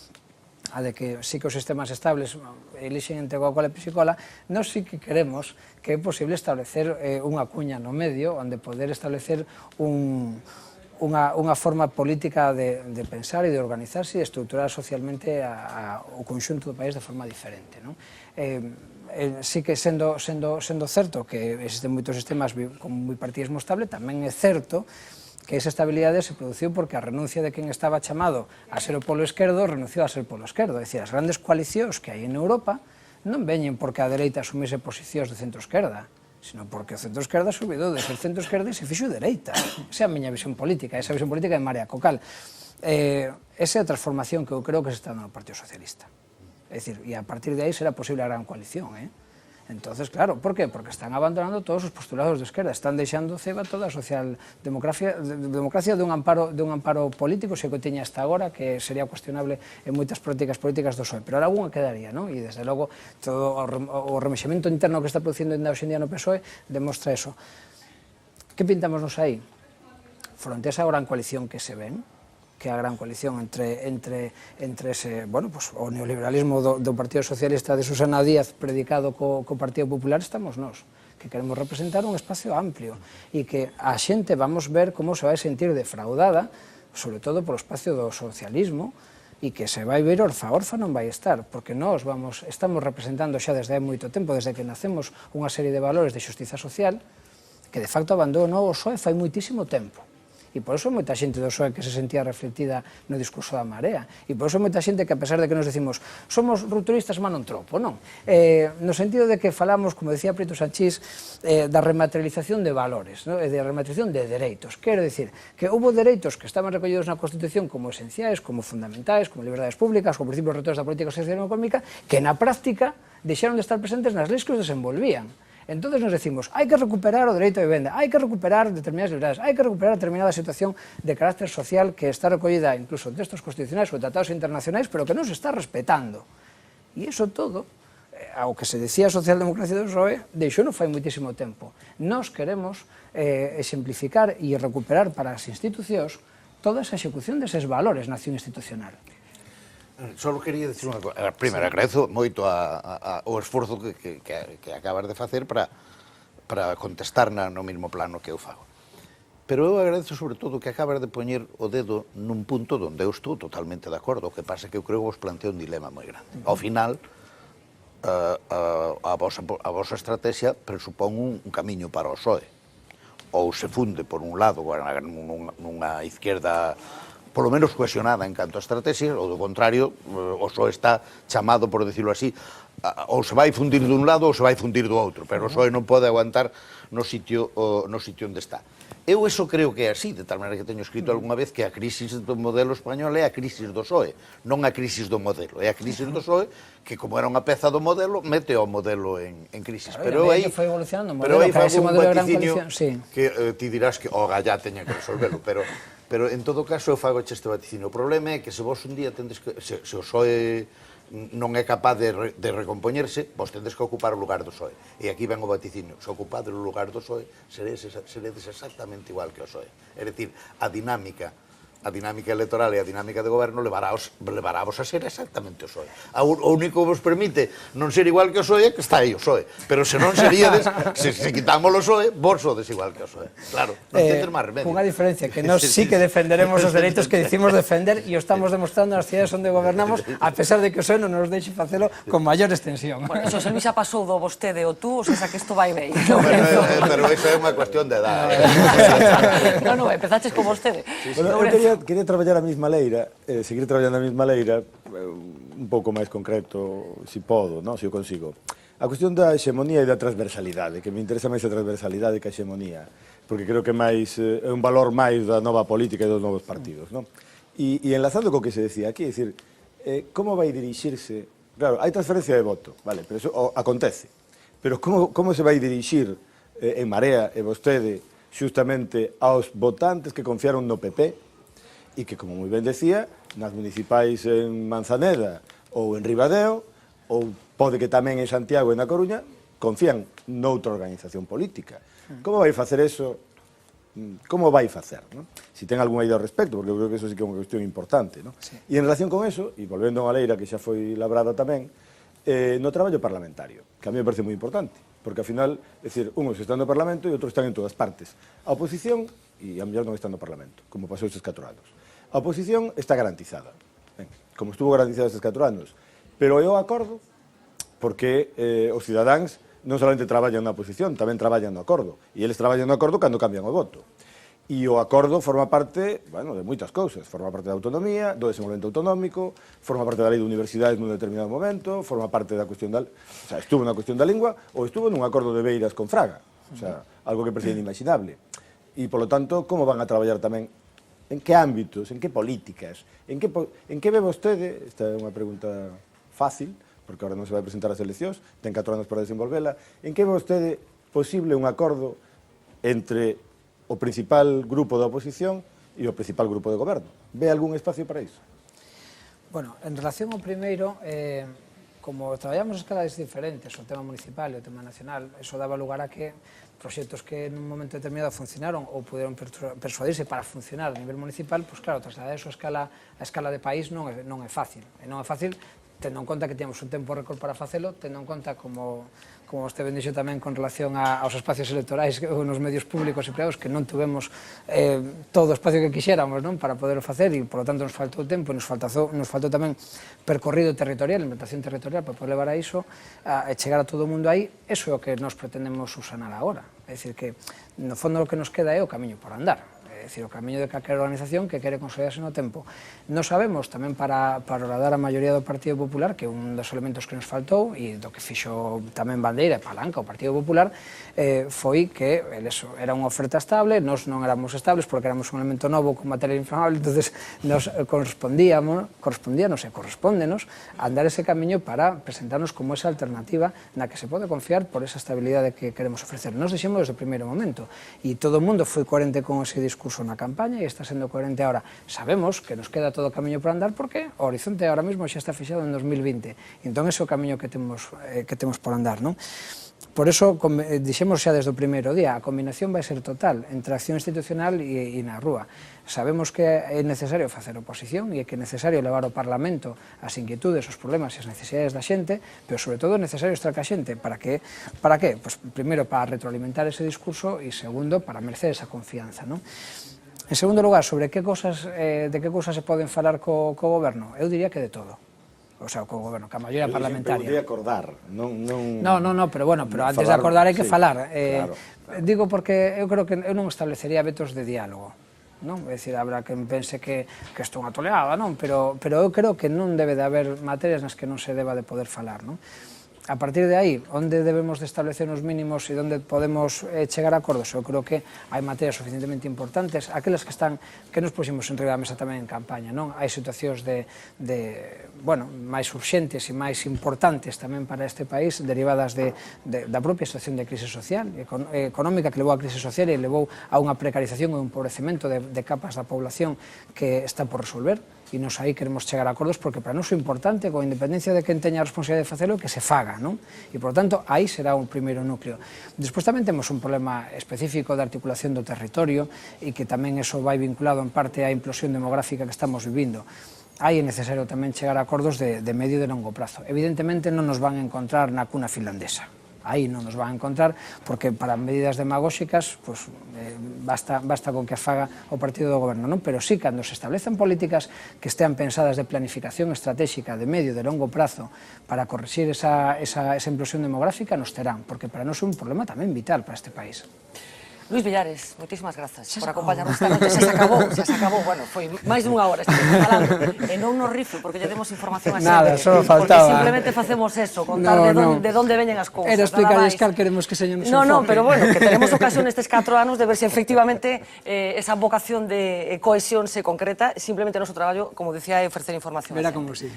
a de que sí que os sistemas estables elixen entre Coca-Cola e Pepsi-Cola, nós sí que queremos que é posible establecer unha cuña no medio onde poder establecer unha forma política de pensar e de organizarse e de estruturar socialmente o conxunto do país de forma diferente, non? Sí que sendo certo que existen moitos sistemas con bipartidismo estable, tamén é certo que esa estabilidade se produciu porque a renuncia de quen estaba chamado a ser o polo esquerdo renunciou a ser o polo esquerdo. É dicir, as grandes coalicións que hai en Europa non veñen porque a dereita asumise posicións de centro-esquerda, sino porque o centro-esquerda subidou de ser centro-esquerda e se fixo dereita. Esa é a miña visión política, esa visión política de Marea Cocal. Esa é a transformación que eu creo que se está dando no Partido Socialista. É dicir, e a partir de aí será posible a gran coalición, Entonces, claro, por qué? Porque están abandonando todos os postulados de esquerda, están deixando ceba toda a socialdemocracia dun amparo político, se que teña hasta agora, que sería cuestionable en moitas prácticas políticas do PSOE, pero ahora algunha quedaría, non? E desde logo, todo o remexemento interno que está producindo en hoxe en día no PSOE demostra eso. Que pintamos aí? Fronte a esa gran coalición que se ven, que a gran coalición entre ese, bueno, pues, o neoliberalismo do Partido Socialista de Susana Díaz predicado co Partido Popular, estamos nós, que queremos representar un espacio amplio e que a xente vamos ver como se vai sentir defraudada sobre todo polo espacio do socialismo, e que se vai ver orfa non vai estar, porque nós estamos representando xa desde hai moito tempo, desde que nacemos, unha serie de valores de xustiza social que de facto abandonou o PSOE fai moitísimo tempo. E por iso moita xente do PSOE que se sentía reflectida no discurso da Marea. E por iso moita xente que, a pesar de que nos decimos somos rupturistas, mas non tropo, non? No sentido de que falamos, como decía Prieto Sanchís, da rematerialización de valores, e da rematerialización de dereitos. Quero dicir que houve dereitos que estaban recollidos na Constitución como esenciais, como fundamentais, como liberdades públicas, como principios rectores da política social e económica, que na práctica deixaron de estar presentes nas leis que os desenvolvían. Entonces nos decimos, hai que recuperar o dereito de vivenda, hai que recuperar determinadas liberdades, hai que recuperar determinada situación de carácter social que está recollida incluso en textos constitucionais ou tratados internacionais, pero que non se está respetando. E iso todo, ao que se decía a socialdemocracia do PSOE, deixou non fai moitísimo tempo. Nós queremos exemplificar e recuperar para as institucións toda esa execución deses valores na acción institucional. Só quería dicir unha cosa. Primeiro, agradezo moito o esforzo que acabas de facer para contestar no mesmo plano que eu fago. Pero eu agradezo sobre todo que acabas de poñer o dedo nun punto onde eu estou totalmente de acordo. O que pasa é que eu creo que vos planteo un dilema moi grande. Ao final, a vosa estrategia presupón un camiño para o PSOE. Ou se funde por un lado nunha izquierda polo menos cohesionada en canto a estrategia, ou do contrario, o PSOE está chamado, por decirlo así, ou se vai fundir dun lado ou se vai fundir do outro, pero o PSOE non pode aguantar no sitio onde está. Eu eso creo que é así, de tal maneira que teño escrito algunha vez que a crisis do modelo español é a crisis do PSOE, non a crisis do modelo, é a crisis do PSOE que, como era unha peza do modelo, mete o modelo en crisis. Pero aí fago un vaticinio que ti dirás que o Gallá teña que resolverlo, pero en todo caso eu fago este vaticinio. O problema é que se vos un día tendes que, se o PSOE non é capaz de recompoñerse, vos tendes que ocupar o lugar do PSOE. E aquí ven o vaticinio. Se ocupades o lugar do PSOE, seredes exactamente igual que o PSOE. É dicir, a dinámica electoral e a dinámica de goberno levaravos a ser exactamente o PSOE. O único que vos permite non ser igual que o PSOE é que está aí o PSOE. Pero se non seríades, se quitamos o PSOE, vos sodes igual que o PSOE. Claro, non tedes máis remedio. Unha diferencia, que nós sí que defenderemos os dereitos que dicimos defender e o estamos demostrando nas cidades onde gobernamos, a pesar de que o PSOE non nos deixe facelo con maior extensión. Bueno, Xosé Luis xa pasou do vostede ou tú, o sea que isto vai ben. Pero iso é unha cuestión de edad. Non, empezaches con vostede. Eu quería traballar a mesma leira, seguir traballando a mesma leira, un pouco máis concreto, se podo, se o consigo. A cuestión da hexemonía e da transversalidade, que me interesa máis a transversalidade que a hexemonía, porque creo que é un valor máis da nova política e dos novos partidos. E enlazando co que se decía aquí, é dicir, como vai dirixirse... Claro, hai transferencia de voto, vale, pero eso acontece. Pero como se vai dirixir en Marea e vostede xustamente aos votantes que confiaron no PP e que, como moi ben decía, nas municipais en Manzaneda ou en Ribadeo, ou pode que tamén en Santiago e na Coruña, confían noutra organización política. Como vai facer eso? Como vai facer? Si ten algunha idea ao respecto, porque eu creo que eso sí que é unha cuestión importante. E en relación con eso, e volvendo a unha leira que xa foi labrada tamén, no traballo parlamentario, que a mí me parece moi importante, porque ao final, é dicir, unos están no Parlamento e outros están en todas partes. A oposición, e a mellor non están no Parlamento, como pasou estes 4 anos. A oposición está garantizada, como estuvo garantizada estes 4 anos, pero é o acordo, porque os cidadáns non solamente traballan na oposición, tamén traballan no acordo, e eles traballan no acordo cando cambian o voto. E o acordo forma parte, de moitas cousas, forma parte da autonomía, do desenvolvemento autonómico, forma parte da lei de universidades nun determinado momento, forma parte da cuestión estuvo na cuestión da lingua, ou estuvo nun acordo de Beiras con Fraga, algo que parece inimaginable. E, polo tanto, como van a traballar tamén, en que ámbitos, en que políticas, en que ve vostede, esta é unha pregunta fácil, porque agora non se vai presentar as eleccións, ten 4 anos para desenvolvela, en que ve vostede posible un acordo entre o principal grupo da oposición e o principal grupo de goberno? Ve algún espacio para iso? Bueno, en relación ao primeiro, como traballamos escalas diferentes, o tema municipal e o tema nacional, eso daba lugar a que proxectos que nun momento determinado funcionaron ou puderon persuadirse para funcionar a nivel municipal, pois claro, trasladar eso a escala de país non é fácil. E non é fácil tendo en conta que temos un tempo récord para facelo, tendo en conta como vostede ben dixo tamén con relación aos espacios electorais nos medios públicos e privados, que non tuvemos todo o espacio que quixéramos para poder facer e, por lo tanto, nos faltou tempo e nos faltou tamén percorrido territorial, implementación territorial para poder levar a iso e chegar a todo o mundo aí. Eso é o que nos pretendemos usanar agora. É dicir que, no fondo, o que nos queda é o camiño por andar. É dicir, o camiño de calquera organización que quere consolidarse no tempo. Nos sabemos tamén para horadar a maioría do Partido Popular, que un dos elementos que nos faltou e do que fixo tamén bandeira e palanca o Partido Popular, foi que era unha oferta estable, nós non éramos estables porque éramos un elemento novo con material inflamable, entonces nos correspondíanos e correspóndenos a andar ese camiño para presentarnos como esa alternativa na que se pode confiar por esa estabilidade que queremos ofrecer. Nos dixemos desde o primeiro momento e todo o mundo foi coherente con ese discurso na campaña e está sendo coherente ahora. Sabemos que nos queda todo o camiño por andar porque o horizonte ahora mesmo xa está fixado en 2020. Entón, ese é o camiño que temos por andar, non? Por eso, dixemos xa desde o primeiro día, a combinación vai ser total entre a acción institucional e na rúa. Sabemos que é necesario facer oposición e que é necesario levar ao Parlamento as inquietudes, os problemas e as necesidades da xente, pero sobre todo é necesario estar ca xente. Para que? Pues, primeiro, para retroalimentar ese discurso e, segundo, para merecer esa confianza, non? En segundo lugar, sobre de que cousas se poden falar co goberno? Eu diría que de todo. O sea, co goberno, ca maioría parlamentaria. Eu acordar, non... No, pero antes de acordar hai que falar. Digo porque eu creo que eu non establecería vetos de diálogo. É dicir, habrá quen pense que isto é unha toleada, pero eu creo que non debe de haber materias nas que non se deba de poder falar. A partir de aí, onde debemos de establecer os mínimos e onde podemos chegar a acordos? Eu creo que hai materias suficientemente importantes, aquelas que nos puxemos en riba da mesa tamén en campaña, non? Hai situacións máis urxentes e máis importantes tamén para este país, derivadas da propia situación de crise social, económica, que levou a crise social e levou a unha precarización e un empobrecemento de capas da población que está por resolver. E nos aí queremos chegar a acordos porque para nós é importante, con independencia de quen teña a responsabilidade de facelo, que se faga, non? E, por tanto, aí será un primeiro núcleo. Despois tamén temos un problema específico de articulación do territorio e que tamén eso vai vinculado en parte á implosión demográfica que estamos vivindo. Aí é necesario tamén chegar a acordos de medio e de longo prazo. Evidentemente non nos van a encontrar na cuna finlandesa. Aí non nos van a encontrar, porque para medidas demagóxicas basta con que faga o partido do goberno, non? Pero sí, cando se establecen políticas que estean pensadas de planificación estratégica de medio e de longo prazo para corrixir esa implosión demográfica, nos terán, porque para nós é un problema tamén vital para este país. Luis Villares, moitísimas grazas por acompañarnos esta noche. Xa se acabou, bueno, foi máis dunha hora estivemos falando, e non nos rifle, porque lle demos información a xente. Nada, só faltaba. Porque simplemente facemos eso, contar de onde veñen as cousas. Era explicarles cal queremos que señor nos enfoque. Non, pero bueno, que tenemos ocasión estes 4 anos de ver se efectivamente esa vocación de cohesión se concreta. Simplemente o noso traballo, como decía, é ofrecer información. Verá como si.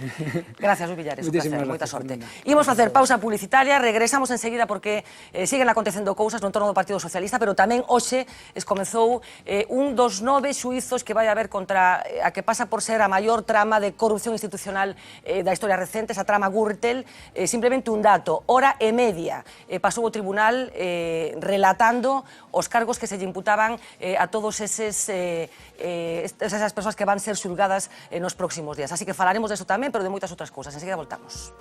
Gracias, Luis Villares, un placer, moita sorte. Imos facer pausa publicitaria, regresamos enseguida porque siguen acontecendo cousas no entorno do Partido Socialista, pero tamén hoxe comezou un dos 9 xuizos que vai haber contra a que pasa por ser a maior trama de corrupción institucional da historia recente, esa trama Gürtel. Simplemente un dato, hora e media pasou o tribunal relatando os cargos que se lle imputaban a todos esas persoas que van ser xulgadas nos próximos días. Así que falaremos deso tamén, pero de moitas outras cousas. Enseguida voltamos.